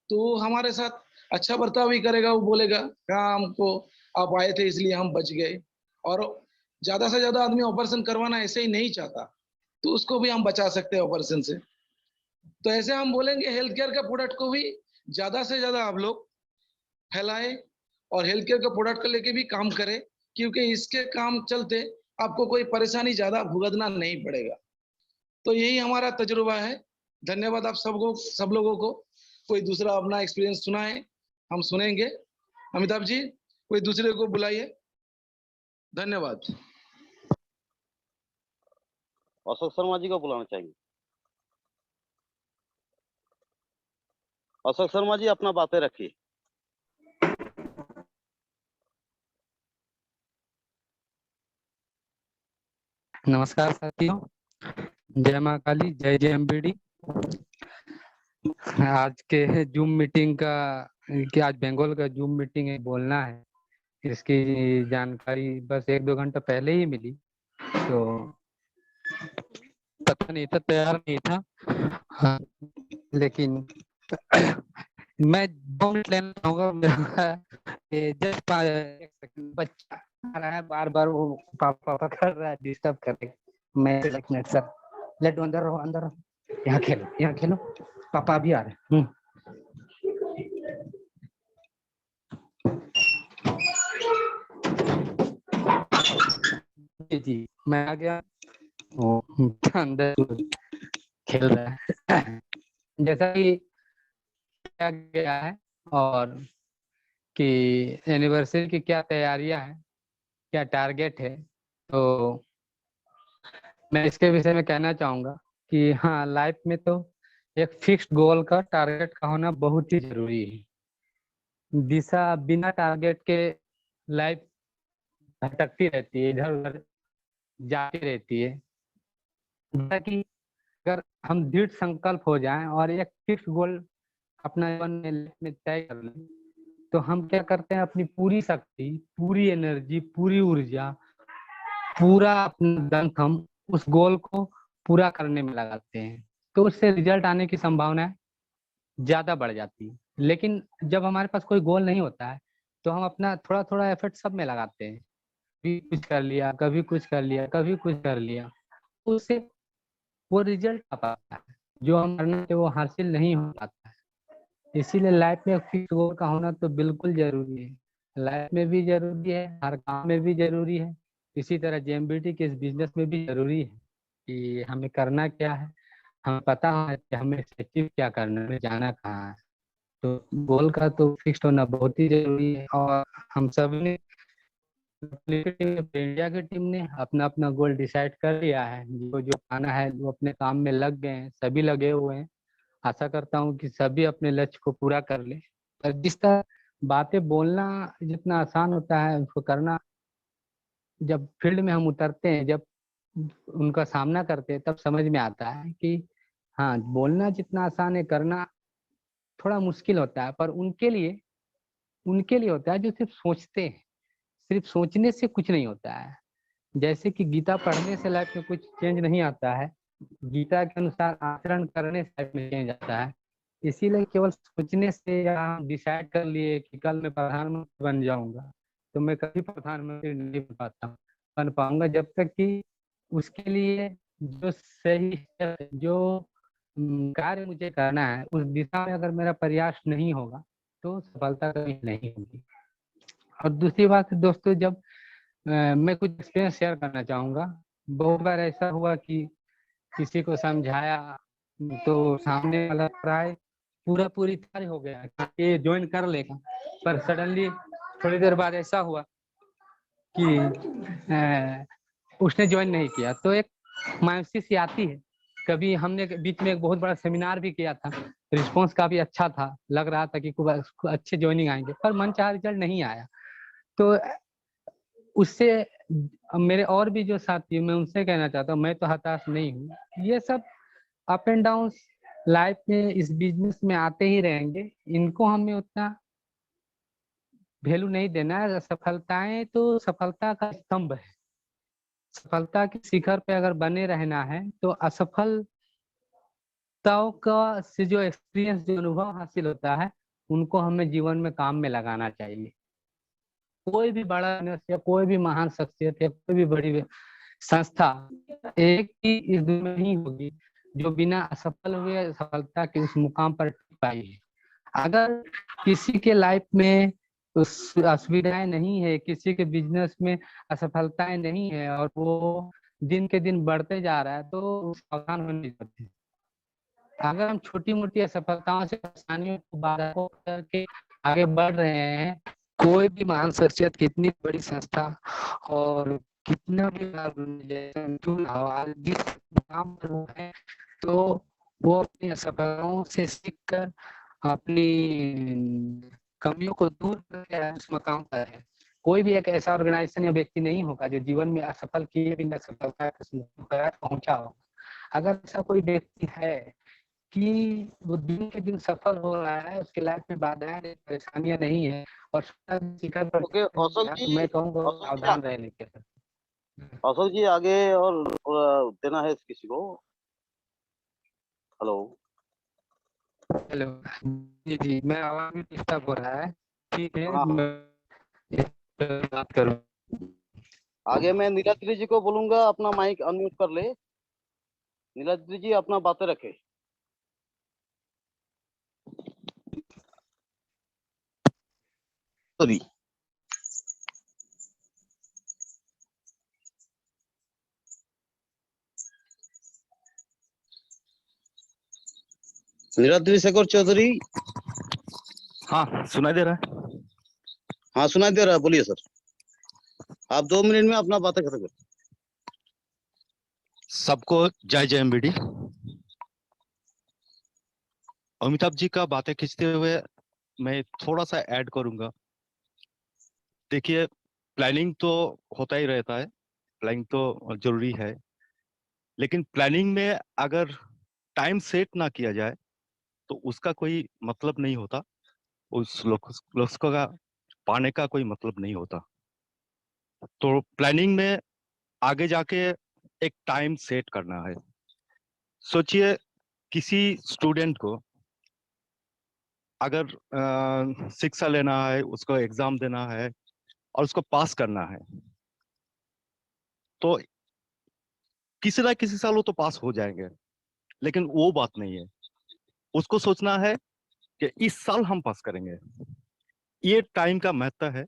तो वो हमारे साथ अच्छा बर्ताव भी करेगा। वो बोलेगा हाँ हमको आप आए थे इसलिए हम बच गए। और ज्यादा से ज्यादा आदमी ऑपरेशन करवाना ऐसे ही नहीं चाहता, तो उसको भी हम बचा सकते हैं ऑपरेशन से। तो ऐसे हम बोलेंगे हेल्थ केयर का प्रोडक्ट को भी ज्यादा से ज्यादा आप लोग फैलाए और हेल्थ केयर का प्रोडक्ट को लेके भी काम करें, क्योंकि इसके काम चलते आपको कोई परेशानी ज्यादा भुगतना नहीं पड़ेगा। तो यही हमारा तजुर्बा है। धन्यवाद आप सब लोगों को। कोई दूसरा अपना एक्सपीरियंस सुनाए, हम सुनेंगे। अमिताभ जी कोई दूसरे को बुलाइए। धन्यवाद। अशोक शर्मा जी को बुलाना चाहिए। अशोक शर्मा जी अपना बातें रखिए। नमस्कार साथियों, जय माँ काली, जय जय एमबीडी। आज के जूम मीटिंग का कि आज बंगाल का जूम मीटिंग है बोलना है, इसकी जानकारी बस 1-2 घंटा पहले ही मिली, तो पता नहीं था, तैयार नहीं था। हाँ, लेकिन मैं 2 मिनट लेना चाहूंगा। मेरा जस्ट 1 सेकंड, बच्चा आ रहा है बार बार, वो पापा पापा कर रहा है, डिस्टर्ब कर रहा है। मैं 1 मिनट सर, लेट अंदर रहो, अंदर रहो, यहाँ खेलो, यहाँ खेलो, पापा अभी आ रहे हैं। जी मैं आ गया, वो अंदर खेल रहा है। जैसा कि किया गया है और कि एनिवर्सरी की क्या तैयारियां हैं, क्या टारगेट है, तो मैं इसके विषय में कहना चाहूंगा कि हाँ, लाइफ में तो एक फिक्स्ड गोल का, टारगेट का होना बहुत ही जरूरी है। दिशा बिना टारगेट के लाइफ भटकती रहती है, इधर उधर जाती रहती है। ताकि अगर हम दृढ़ संकल्प हो जाएं और एक फिक्स गोल अपना जीवन में तय कर लें, तो हम क्या करते हैं, अपनी पूरी शक्ति, पूरी एनर्जी, पूरी ऊर्जा, पूरा अपना दम हम उस गोल को पूरा करने में लगाते हैं, तो उससे रिजल्ट आने की संभावना ज्यादा बढ़ जाती है। लेकिन जब हमारे पास कोई गोल नहीं होता है, तो हम अपना थोड़ा थोड़ा एफर्ट सब में लगाते हैं, कभी कुछ कर लिया, कभी कुछ कर लिया, कभी कुछ कर लिया, उससे वो रिजल्ट आ पाता है जो हम करना है वो हासिल नहीं हो पाता है। इसीलिए लाइफ में फिक्स गोल का होना तो बिल्कुल जरूरी है, लाइफ में भी जरूरी है, हर काम में भी जरूरी है, इसी तरह जेएमबीटी के इस बिजनेस में भी जरूरी है। कि हमें करना क्या है, हमें पता है कि हमें अचीव क्या करना है, हमें जाना कहाँ है। तो गोल का तो फिक्स होना बहुत ही जरूरी है। और हम सब ने इंडिया की टीम ने अपना अपना गोल डिसाइड कर लिया है, जो जो पाना है वो अपने काम में लग गए हैं, सभी लगे हुए हैं। आशा करता हूँ कि सभी अपने लक्ष्य को पूरा कर ले। पर जिस तरह बातें बोलना जितना आसान होता है, उसको करना जब फील्ड में हम उतरते हैं, जब उनका सामना करते हैं, तब समझ में आता है कि हाँ, बोलना जितना आसान है, करना थोड़ा मुश्किल होता है। पर उनके लिए होता है जो सिर्फ सोचते हैं। सिर्फ सोचने से कुछ नहीं होता है। जैसे कि गीता पढ़ने से लाइफ में कुछ चेंज नहीं आता है, गीता के अनुसार आचरण करने से लाइफ में चेंज आता है। इसीलिए केवल सोचने से या डिसाइड कर लिए कि कल मैं प्रधानमंत्री बन जाऊंगा, तो मैं कभी प्रधानमंत्री नहीं बन पाऊंगा जब तक कि उसके लिए जो सही जो कार्य मुझे करना है, उस दिशा में अगर मेरा प्रयास नहीं होगा तो सफलता कभी नहीं होगी। और दूसरी बात दोस्तों, जब मैं कुछ एक्सपीरियंस शेयर करना चाहूँगा। बहुत बार ऐसा हुआ कि किसी को समझाया तो सामने वाला प्राय पूरी तैयार हो गया कि ये ज्वाइन कर लेगा, पर सडनली थोड़ी देर बाद ऐसा हुआ कि उसने ज्वाइन नहीं किया। तो एक मायूसी सी आती है। कभी हमने बीच में एक बहुत बड़ा सेमिनार भी किया था, रिस्पॉन्स काफी अच्छा था, लग रहा था कि खूब अच्छे ज्वाइनिंग आएंगे, पर मनचाहा रिजल्ट नहीं आया। तो उससे मेरे और भी जो साथी, मैं उनसे कहना चाहता हूँ, मैं तो हताश नहीं हूँ। ये सब अप एंड डाउन लाइफ में इस बिजनेस में आते ही रहेंगे, इनको हमें उतना वैल्यू नहीं देना है। सफलताएं तो सफलता का स्तंभ है। सफलता के शिखर पे अगर बने रहना है तो असफलताओं का से जो एक्सपीरियंस, जो अनुभव हासिल होता है, उनको हमें जीवन में काम में लगाना चाहिए। कोई भी बड़ा या कोई भी महान शख्सियत या कोई भी बड़ी संस्था एक ही इस दुनिया में नहीं होगी जो बिना असफल हुए सफलता के उस मुकाम पर टिक पाई है। अगर किसी के लाइफ में उस असुविधाएं नहीं है, किसी के बिजनेस में असफलताएं नहीं है और वो दिन के दिन बढ़ते जा रहा है, तो सावधान होने की जरूरत है। अगर हम छोटी मोटी असफलताओं से, परेशानियों को, बाधा को करके आगे बढ़ रहे हैं, कोई भी महान शख्सियत, कितनी बड़ी संस्था और कितना भी जिस मुकाम पर वो है, तो वो अपनी असफलताओं से सीखकर अपनी कमियों को दूर करके उस मुकाम पर है। कोई भी एक ऐसा ऑर्गेनाइजेशन या व्यक्ति नहीं होगा जो जीवन में असफल किए बिना सफलता तक पहुंचा हो। अगर ऐसा कोई व्यक्ति है कि वो दिन के दिन सफल हो रहा है, उसके लाइफ में बाधाएं, परेशानियां नहीं है और शिखर पर, ओके अशोक तो जी, मैं कहूँगा अशोक जी, सावधान रहने के। अशोक जी आगे और देना है किसी को। हेलो। हेलो जी जी, मैं आवाज में डिस्टर्ब हो रहा है। ठीक है, हाँ हाँ, मैं इस पर बात करूँ। आगे मैं नीलाद्री जी को बोलूंगा अपना माइक अनम्यूट कर ले। नीलाद्री जी अपना बातें रखे। सॉरी। नीलाद्री शेखर चौधरी। हाँ, सुनाई दे रहा है। हाँ सुनाई दे रहा है, बोलिए सर। आप 2 मिनट में अपना बातें खत्म करें। सबको जय जय एमबीडी। अमिताभ जी का बातें खींचते हुए मैं थोड़ा सा ऐड करूंगा। देखिए, प्लानिंग तो होता ही रहता है, प्लानिंग तो जरूरी है, लेकिन प्लानिंग में अगर टाइम सेट ना किया जाए तो उसका कोई मतलब नहीं होता, उस लक्ष्य का पाने का कोई मतलब नहीं होता। तो प्लानिंग में आगे जाके एक टाइम सेट करना है। सोचिए, किसी स्टूडेंट को अगर शिक्षा लेना है, उसको एग्जाम देना है और उसको पास करना है, तो किसी ना किसी साल वो तो पास हो जाएंगे, लेकिन वो बात नहीं है। उसको सोचना है कि इस साल हम पास करेंगे। ये टाइम का महत्व है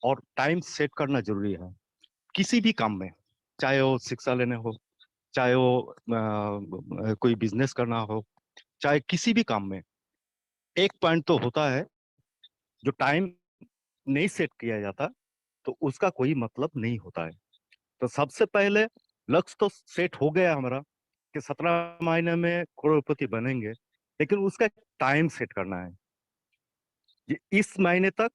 और टाइम सेट करना जरूरी है किसी भी काम में, चाहे वो शिक्षा लेने हो, चाहे वो कोई बिजनेस करना हो, चाहे किसी भी काम में, एक पॉइंट तो होता है जो टाइम नहीं सेट किया जाता तो उसका कोई मतलब नहीं होता है। तो सबसे पहले लक्ष्य तो सेट हो गया हमारा कि 17 महीने में करोड़पति बनेंगे, लेकिन उसका टाइम सेट करना है कि इस महीने तक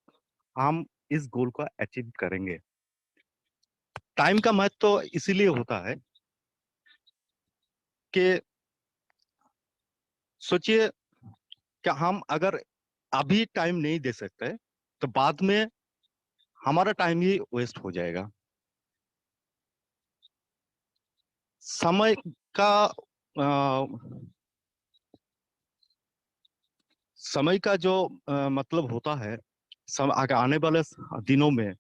हम इस गोल को अचीव करेंगे। टाइम का महत्व तो इसीलिए होता है कि सोचिए कि हम अगर अभी टाइम नहीं दे सकते तो बाद में हमारा टाइम ही वेस्ट हो जाएगा। समय का समय का जो मतलब होता है, आगे आने वाले दिनों में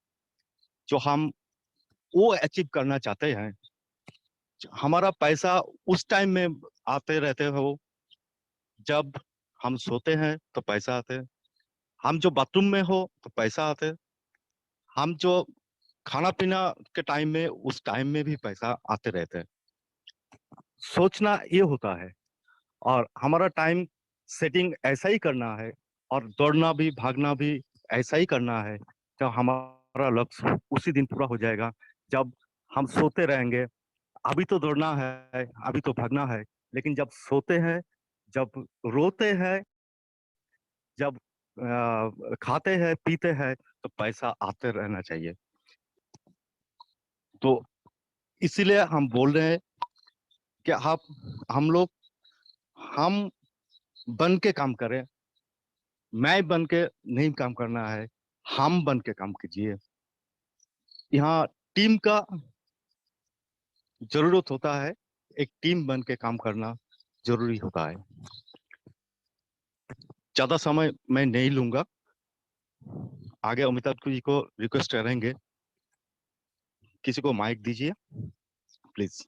जो हम वो अचीव करना चाहते हैं, हमारा पैसा उस टाइम में आते रहते हो, जब हम सोते हैं तो पैसा आते हैं, हम जो बाथरूम में हो तो पैसा आते हैं, हम जो खाना पीना के टाइम में उस टाइम में भी पैसा आते रहते हैं। सोचना ये होता है और हमारा टाइम सेटिंग ऐसा ही करना है और दौड़ना भी भागना भी ऐसा ही करना है। जब हमारा लक्ष्य उसी दिन पूरा हो जाएगा जब हम सोते रहेंगे। अभी तो दौड़ना है, अभी तो भागना है, लेकिन जब सोते हैं, जब रोते हैं, जब खाते हैं पीते हैं तो पैसा आते रहना चाहिए। तो इसीलिए हम बोल रहे हैं कि आप हम लोग हम बन के काम करें। मैं बन के नहीं काम करना है, हम बन के काम कीजिए। यहाँ टीम का जरूरत होता है, एक टीम बन के काम करना जरूरी होता है। ज्यादा समय मैं नहीं लूंगा, आगे अमिताभ जी को रिक्वेस्ट करेंगे, किसी को माइक दीजिए प्लीज।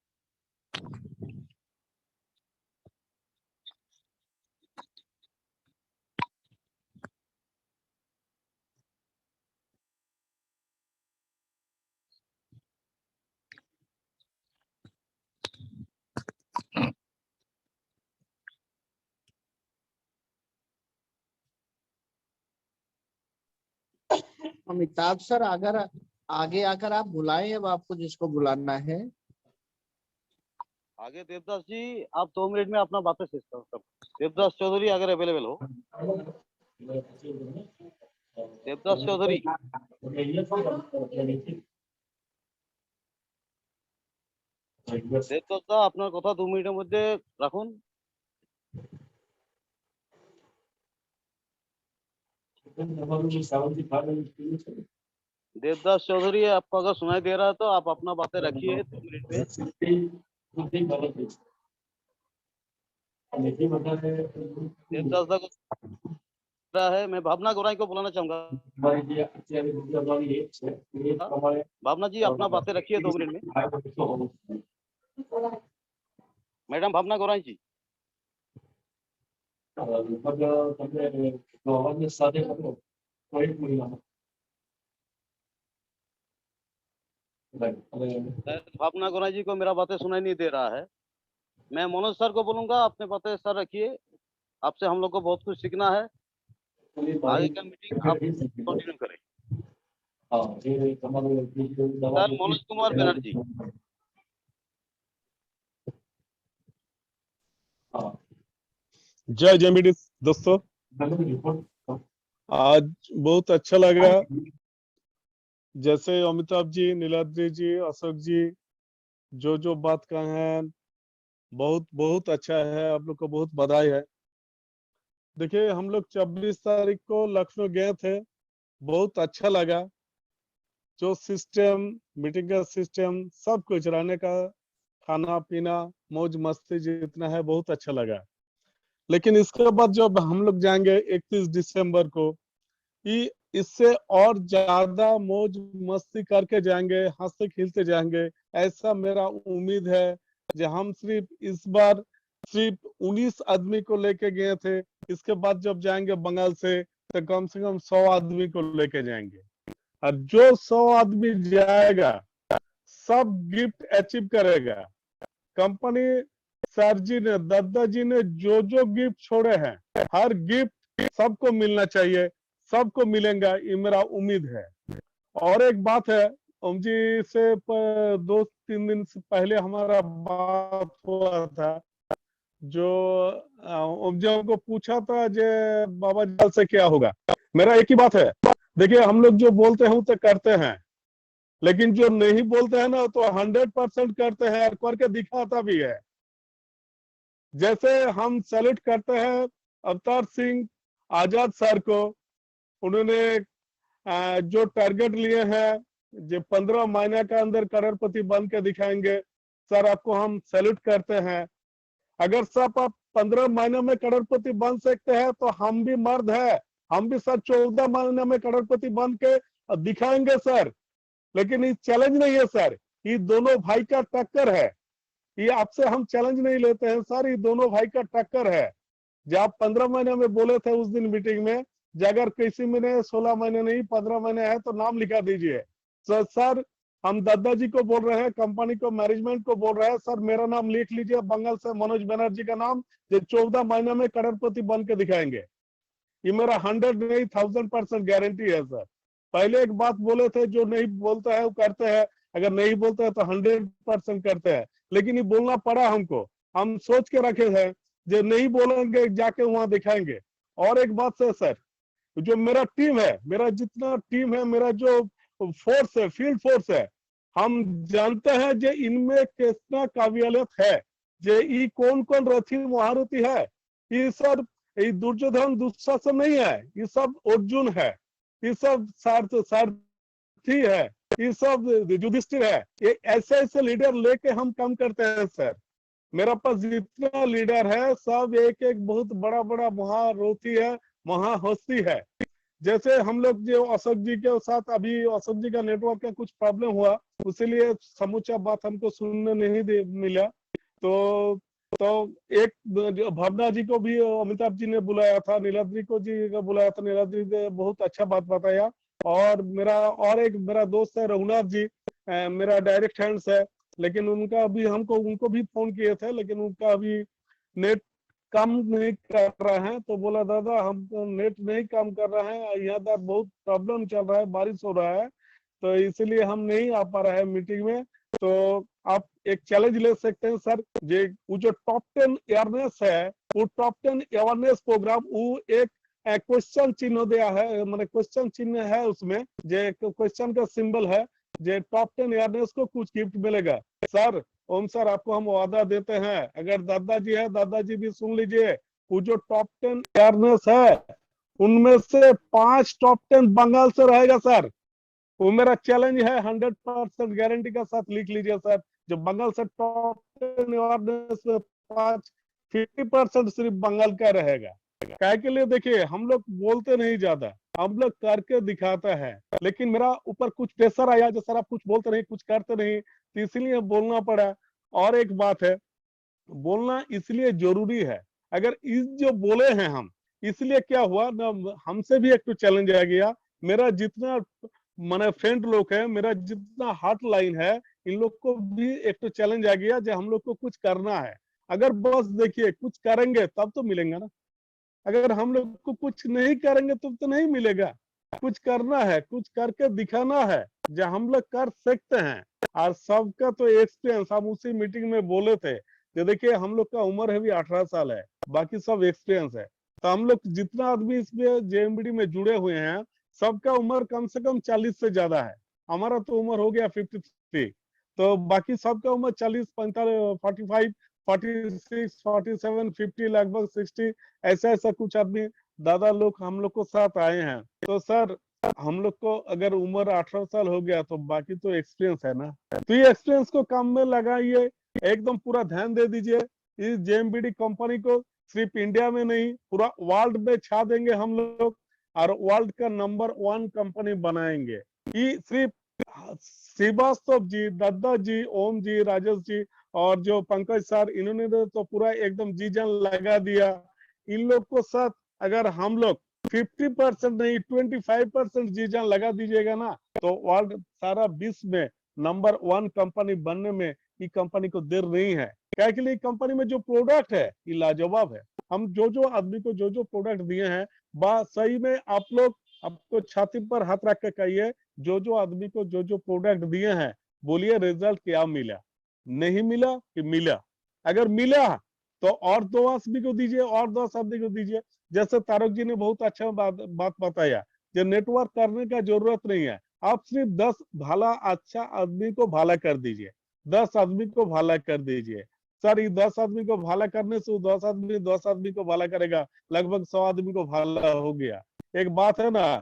अमिताभ सर, अगर आगे आकर आप बुलाएं अब आपको जिसको बुलाना है। आगे देवदास जी, आप 2 मिनट में अपना बातें शेष करो। देवदास चौधरी अगर अवेलेबल हो। देवदास चौधरी, দেবদাস দা আপনার কথা 2 মিনিটের মধ্যে রাখুন। देवदास चौधरी, आपको अगर सुनाई दे रहा है तो आप अपना बातें रखिए 2 मिनट में। देवदास दा को रहा है, मैं भावना गौराई को बुलाना चाहूंगा। भावना जी, अपना बातें रखिए 2 मिनट में। मैडम भावना गौराई जी। भावना गौराई जी को मेरा बातें सुनाई नहीं दे रहा है। मैं मनोज सर को बोलूंगा, अपने बातें सर रखिए। आपसे हम लोग को बहुत कुछ सीखना है। आगे का मीटिंग आप कंटिन्यू करें। सर मनोज कुमार बनर्जी। जय जेमिडी दोस्तों, आज बहुत अच्छा लगा। जैसे अमिताभ जी, नीलाद्री जी, अशोक जी जो बात कहे हैं, बहुत बहुत अच्छा है। आप लोग को बहुत बधाई है। देखिए, हम लोग 24 तारीख को लखनऊ गए थे, बहुत अच्छा लगा। जो सिस्टम, मीटिंग का सिस्टम, सब कुछ रहने का, खाना पीना, मौज मस्ती जितना है, बहुत अच्छा लगा। लेकिन इसके बाद जब हम लोग जाएंगे 31 दिसंबर को, इससे और ज्यादा मौज मस्ती करके जाएंगे, हंसते खेलते जाएंगे, ऐसा मेरा उम्मीद है। जो हम सिर्फ इस बार सिर्फ 19 आदमी को लेके गए थे, इसके बाद जब जाएंगे बंगाल से तो कम से कम 100 आदमी को लेके जाएंगे। और जो 100 आदमी जाएगा सब गिफ्ट अचीव करेगा। कंपनी सर जी ने, दद्दा जी ने जो जो गिफ्ट छोड़े हैं, हर गिफ्ट सबको मिलना चाहिए, सबको मिलेगा, ये मेरा उम्मीद है। और एक बात है, ओम जी से 2-3 दिन से पहले हमारा बात हुआ था, जो ओम जी हमको पूछा था जे बाबा जल से क्या होगा। मेरा एक ही बात है, देखिए हम लोग जो बोलते हैं वो तो करते हैं, लेकिन जो नहीं बोलते हैं ना तो 100% करते हैं और करके दिखाता भी है। जैसे हम सैल्यूट करते हैं अवतार सिंह आजाद सर को, उन्होंने जो टारगेट लिए हैं, जो 15 महीने के अंदर करोड़पति बन के दिखाएंगे, सर आपको हम सैल्यूट करते हैं। अगर सब आप 15 महीने में करोड़पति बन सकते हैं तो हम भी मर्द है, हम भी सर 14 महीने में करोड़पति बन के दिखाएंगे सर। लेकिन ये चैलेंज नहीं है सर, ये दोनों भाई का टक्कर है, ये आपसे हम चैलेंज नहीं लेते हैं सर, ये दोनों भाई का टक्कर है। जब आप 15 महीने में बोले थे उस दिन मीटिंग में, अगर किसी में 16 महीने नहीं 15 महीने है तो नाम लिखा दीजिए। सर हम दादाजी को बोल रहे हैं, कंपनी को, मैनेजमेंट को बोल रहे हैं, सर मेरा नाम लिख लीजिए, बंगाल से मनोज बनर्जी का नाम, जो 14 महीने में करोड़पति बन के दिखाएंगे। ये मेरा 100 नहीं 1000% गारंटी है सर। पहले एक बात बोले थे, जो नहीं बोलता है वो करते हैं, अगर नहीं बोलते हैं तो 100% करते हैं, लेकिन ये बोलना पड़ा हमको, हम सोच के रखे हैं जो नहीं बोलेंगे जाके वहां दिखाएंगे। और एक बात है सर, जो मेरा टीम है, मेरा जितना टीम है, मेरा जो फोर्स है, फील्ड फोर्स है, हम जानते हैं जो इनमें कितना काबिलियत है, जो ये कौन कौन रथी महारथी है। ये सब ये दुर्योधन दुशासन नहीं है, ये सब अर्जुन है, ये सब सारथी है, ये सब युधिष्ठिर है। ये ऐसे ऐसे लीडर लेके हम काम करते हैं सर। मेरा पास जितना लीडर है सब एक एक बहुत बड़ा बड़ा महारथी है, महाहस्ती है। जैसे हम लोग जो अशोक जी के साथ, अभी अशोक जी का नेटवर्क का कुछ प्रॉब्लम हुआ, इसीलिए समूचा बात हमको सुनने नहीं मिला। तो एक भावना जी को भी अमिताभ जी ने बुलाया था, नीलाद्री को जी को बुलाया था, नीलाद्री ने बहुत अच्छा बात बताया। और मेरा दोस्त है रघुनाथ जी, मेरा डायरेक्ट हैंड्स है, लेकिन उनको भी फोन किए थे, लेकिन उनका अभी नेट काम नहीं कर रहा है। तो बोला दादा हम तो नेट नहीं काम कर रहा है, यहाँ पर बहुत प्रॉब्लम चल रहा है, बारिश हो रहा है, तो इसलिए हम नहीं आ पा रहे हैं मीटिंग में। तो आप एक चैलेंज ले सकते हैं सर, वो जो टॉप 10 अवेयरनेस है, वो टॉप 10 अवेयरनेस प्रोग्राम, वो एक क्वेश्चन चिन्ह दिया है, मतलब क्वेश्चन चिन्ह है उसमें, जो क्वेश्चन का सिंबल है, जो टॉप 10 अवेयरनेस को कुछ गिफ्ट मिलेगा सर। ओम सर आपको हम वादा देते हैं, अगर दादाजी है, दादाजी भी सुन लीजिए, वो जो टॉप 10 अवेयरनेस है उनमें से 5 टॉप 10 बंगाल से रहेगा सर। वो मेरा चैलेंज है, 100% गारंटी का साथ लिख लीजिए सर। जो बंगाल से टॉप 10 अवेयरनेस में 50% सिर्फ बंगाल का रहेगा। क्या के लिए, देखिए हम लोग बोलते नहीं ज्यादा, हम लोग करके दिखाता है, लेकिन मेरा ऊपर कुछ प्रेशर आया जो सर आप कुछ बोलते नहीं, कुछ करते नहीं, तो इसलिए बोलना पड़ा। और एक बात है, बोलना इसलिए जरूरी है, अगर इस जो बोले हैं हम, इसलिए क्या हुआ ना, हमसे भी एक तो चैलेंज आ गया। मेरा जितना माने फ्रेंड लोग है, मेरा जितना हार्ट लाइन है, इन लोग को भी एक तो चैलेंज आ गया जो हम लोग को कुछ करना है। अगर बस देखिए कुछ करेंगे तब तो मिलेंगे ना, अगर हम लोग को कुछ नहीं करेंगे तो नहीं मिलेगा। कुछ करना है, कुछ करके दिखाना है जो हम लोग कर सकते हैं। और सबका तो एक्सपीरियंस, हम उसी मीटिंग में बोले थे कि देखिए हम लोग का उम्र है भी 18 साल है, बाकी सब एक्सपीरियंस है। तो हम लोग जितना आदमी इसमें जेएमबीडी में जुड़े हुए हैं, सबका उम्र कम से कम 40 से ज्यादा है। हमारा तो उम्र हो गया 53, तो बाकी सबका उम्र 40, 45, 45, 46, 47, 50, लगभग 60, ऐसा कुछ आदमी दादा लोग हम लोग को साथ आए हैं। तो सर हम लोग को अगर उम्र 18 साल हो गया तो बाकी तो एक्सपीरियंस है ना, तो ये एक्सपीरियंस को काम में लगाइए, एकदम पूरा ध्यान दे दीजिए। इस जेएमबीडी कंपनी को सिर्फ इंडिया में नहीं, पूरा वर्ल्ड में छा देंगे हम लोग, और वर्ल्ड का नंबर 1 कंपनी बनाएंगे। ये सिर्फ श्रीवास्तव जी, दद्दा जी, ओम जी, राजेश जी और जो पंकज सर, इन्होंने तो पूरा एकदम जी जान लगा दिया। इन लोग को साथ अगर हम लोग 50% नहीं 25% जी जान लगा दीजिएगा ना, तो वर्ल्ड सारा विश्व में नंबर 1 कंपनी बनने में ये कंपनी को देर नहीं है। क्या के लिए कंपनी में जो प्रोडक्ट है ये लाजवाब है। हम जो आदमी को जो प्रोडक्ट दिए हैं, बात सही में आप लोग आपको छाती पर हाथ रख के कहिए, जो आदमी को जो प्रोडक्ट दिए हैं, बोलिए रिजल्ट क्या मिला, नहीं मिला कि मिला। अगर मिला तो और 2 आदमी को दीजिए, और 10 आदमी को दीजिए। जैसे तारक जी ने बहुत अच्छा बात बताया, जो नेटवर्क करने का जरूरत नहीं है, आप सिर्फ 10 भला अच्छा आदमी को भला कर दीजिए, 10 आदमी को भला कर दीजिए। सर ये 10 आदमी को भला करने से 10 आदमी को भला करेगा, लगभग 100 आदमी को भला हो गया। एक बात है ना,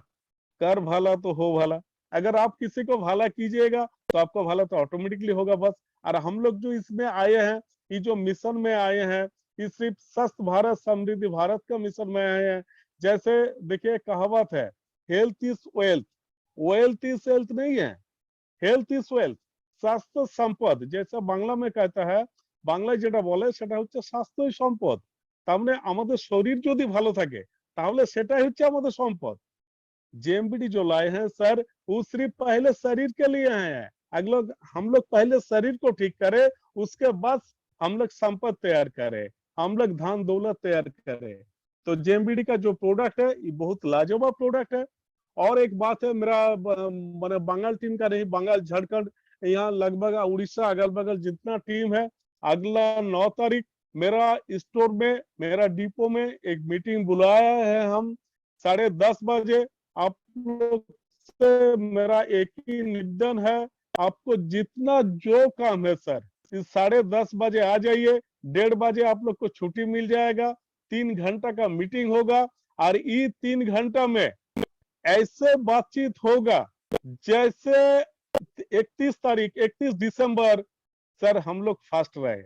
कर भला तो हो भला। अगर आप किसी को भला कीजिएगा तो आपको भला तो ऑटोमेटिकली होगा बस। और हम लोग जो इसमें आए हैं, ये जो मिशन में आए हैं, ये सिर्फ स्वस्थ भारत समृद्धि भारत का मिशन में आए हैं। जैसे देखिए कहावत है, health is wealth, wealth is health नहीं है, हेल्थ इज वेल्थ, स्वास्थ्य संपद। जैसे बांग्ला में कहता है, বাংলায় যেটা বলে সেটা হচ্ছে স্বাস্থ্যই সম্পদ। তার মানে আমাদের শরীর যদি ভালো থাকে তাহলে সেটাই হচ্ছে আমাদের সম্পদ। जेएमबीडी जो लाए हैं सर, वो सिर्फ पहले शरीर के लिए हैं। अगले हम लोग पहले शरीर को ठीक करें, उसके बाद हम लोग संपत्ति तैयार करें, हम लोग धन दौलत तैयार करें। तो जेएमबीडी का जो प्रोडक्ट है ये बहुत लाजवाब प्रोडक्ट है। और एक बात है, मेरा मैंने बंगाल टीम का नहीं, बंगाल झारखंड यहाँ लगभग उड़ीसा अगल बगल जितना टीम है, अगला 9 तारीख मेरा स्टोर में, मेरा डिपो में एक मीटिंग बुलाया है हम 10:30 बजे। आप लोग से मेरा एक ही निवेदन है, आपको जितना जो काम है सर, इस 10:30 बजे आ जाइए, 1:30 बजे आप लोग को छुट्टी मिल जाएगा। 3 घंटा का मीटिंग होगा और ये 3 घंटा में ऐसे बातचीत होगा जैसे 31 दिसंबर सर हम लोग फास्ट रहे,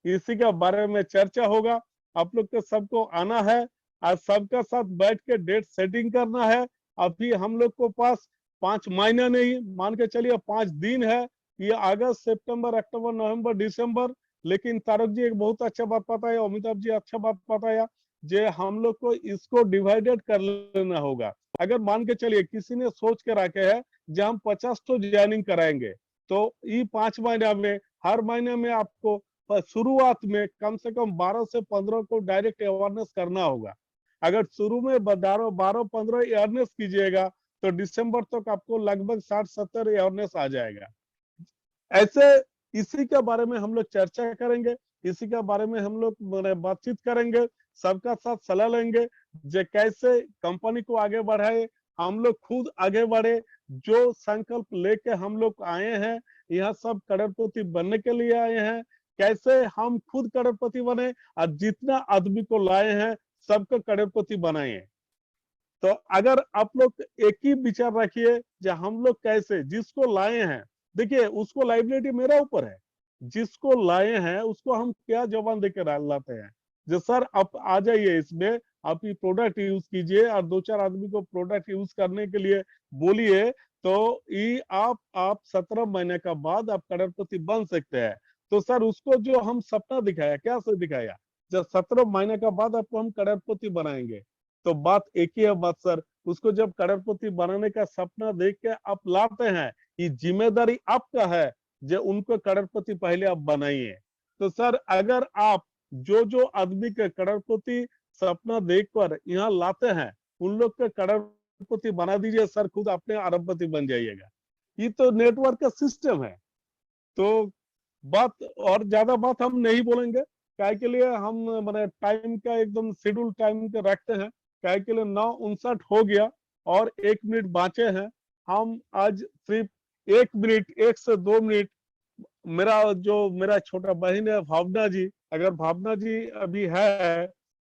इसी के बारे में चर्चा होगा। आप लोग के सबको आना है और सबका साथ बैठ के डेट सेटिंग करना है। अभी हम लोग को पास 5 महीना नहीं, मान के चलिए 5 दिन है, ये अगस्त सितंबर अक्टूबर नवंबर दिसंबर। लेकिन तारक जी एक बहुत अच्छा बात बताया, अमिताभ जी अच्छा बात बताया, जे हम लोग को इसको डिवाइडेड कर लेना होगा। अगर मान के चलिए किसी ने सोच के रखे है जो हम 50 तो ज्वाइनिंग कराएंगे, तो ये 5 महीना में हर महीने में आपको शुरुआत में कम से कम 12 से 15 को डायरेक्ट अवेयरनेस करना होगा। अगर शुरू में 12-15 अवेयरनेस कीजिएगा तो दिसंबर तक आपको लगभग 60-70 अवेयरनेस आ जाएगा। ऐसे इसी के बारे में हम लोग चर्चा करेंगे, इसी के बारे में हम लोग बातचीत करेंगे, सबका साथ सलाह लेंगे जे कैसे कंपनी को आगे बढ़ाए, हम लोग खुद आगे बढ़े। जो संकल्प लेके हम लोग आए हैं, यहाँ सब करोड़पति बनने के लिए आए हैं, कैसे हम खुद करोड़पति बने और जितना आदमी को लाए हैं सबको करोड़पति बनाए। तो अगर आप लोग एक ही विचार रखिए जो हम लोग कैसे जिसको लाए हैं, देखिए उसको लाइबिलिटी मेरा ऊपर है, जिसको लाए हैं उसको हम क्या जवाब देकर लाते हैं। जो सर आप आ जाइए, इसमें आप ये प्रोडक्ट यूज कीजिए और 2-4 आदमी को प्रोडक्ट यूज करने के लिए बोलिए, तो ये आप 17 महीने का बाद आप करोड़पति बन सकते हैं। तो सर उसको जो हम सपना दिखाया, क्या से दिखाया, जब 17 महीने का बाद आपको हम करोड़पति बनाएंगे। तो बात एक ही है बात सर, उसको जब करोड़पति बनाने का सपना देख के आप लाते हैं, ये जिम्मेदारी आपका है जो उनको करोड़पति पहले आप बनाइए। तो सर अगर आप जो आदमी के करोड़पति सपना देख कर यहाँ लाते हैं, उन लोग के करोड़पति बना दीजिए सर, खुद अपने अरबपति बन जाइएगा। ये तो नेटवर्क का सिस्टम है। तो बात और ज्यादा बात हम नहीं बोलेंगे, काय के लिए हम मैंने टाइम का एकदम शेड्यूल टाइम के रखते हैं। काय के लिए 9:59 हो गया और 1 मिनट बाँचे हैं। हम आज सिर्फ 1 मिनट, 1 से 2 मिनट मेरा छोटा बहन है भावना जी, अगर भावना जी अभी है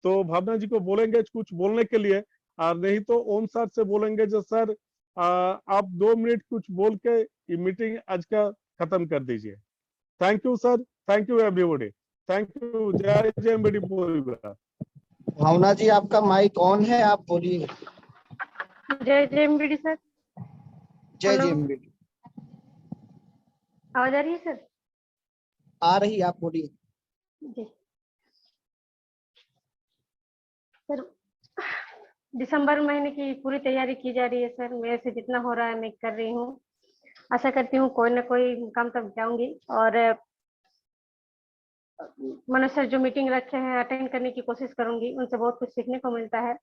तो भावना जी को बोलेंगे कुछ बोलने के लिए, और नहीं तो ओम सर से बोलेंगे जो सर आप 2 मिनट कुछ बोल के ये मीटिंग आज का खत्म कर दीजिए। Thank you sir, thank you everybody, thank you. जय जेएमबीडी बोल। भावना जी आपका माइक ऑन है, आप बोलिए। जय जेएमबीडी सर। जय जेएमबीडी। आवाज आ रही है सर? आ रही, आप बोलिए। जी सर, दिसंबर महीने की पूरी तैयारी की जा रही है सर, मेरे से जितना हो रहा है मैं कर रही हूँ। आशा करती हूँ कोई ना कोई मुकाम तक जाऊंगी। और मनोज सर जो मीटिंग रखे हैं अटेंड करने की कोशिश करूंगी, उनसे बहुत कुछ सीखने को मिलता है।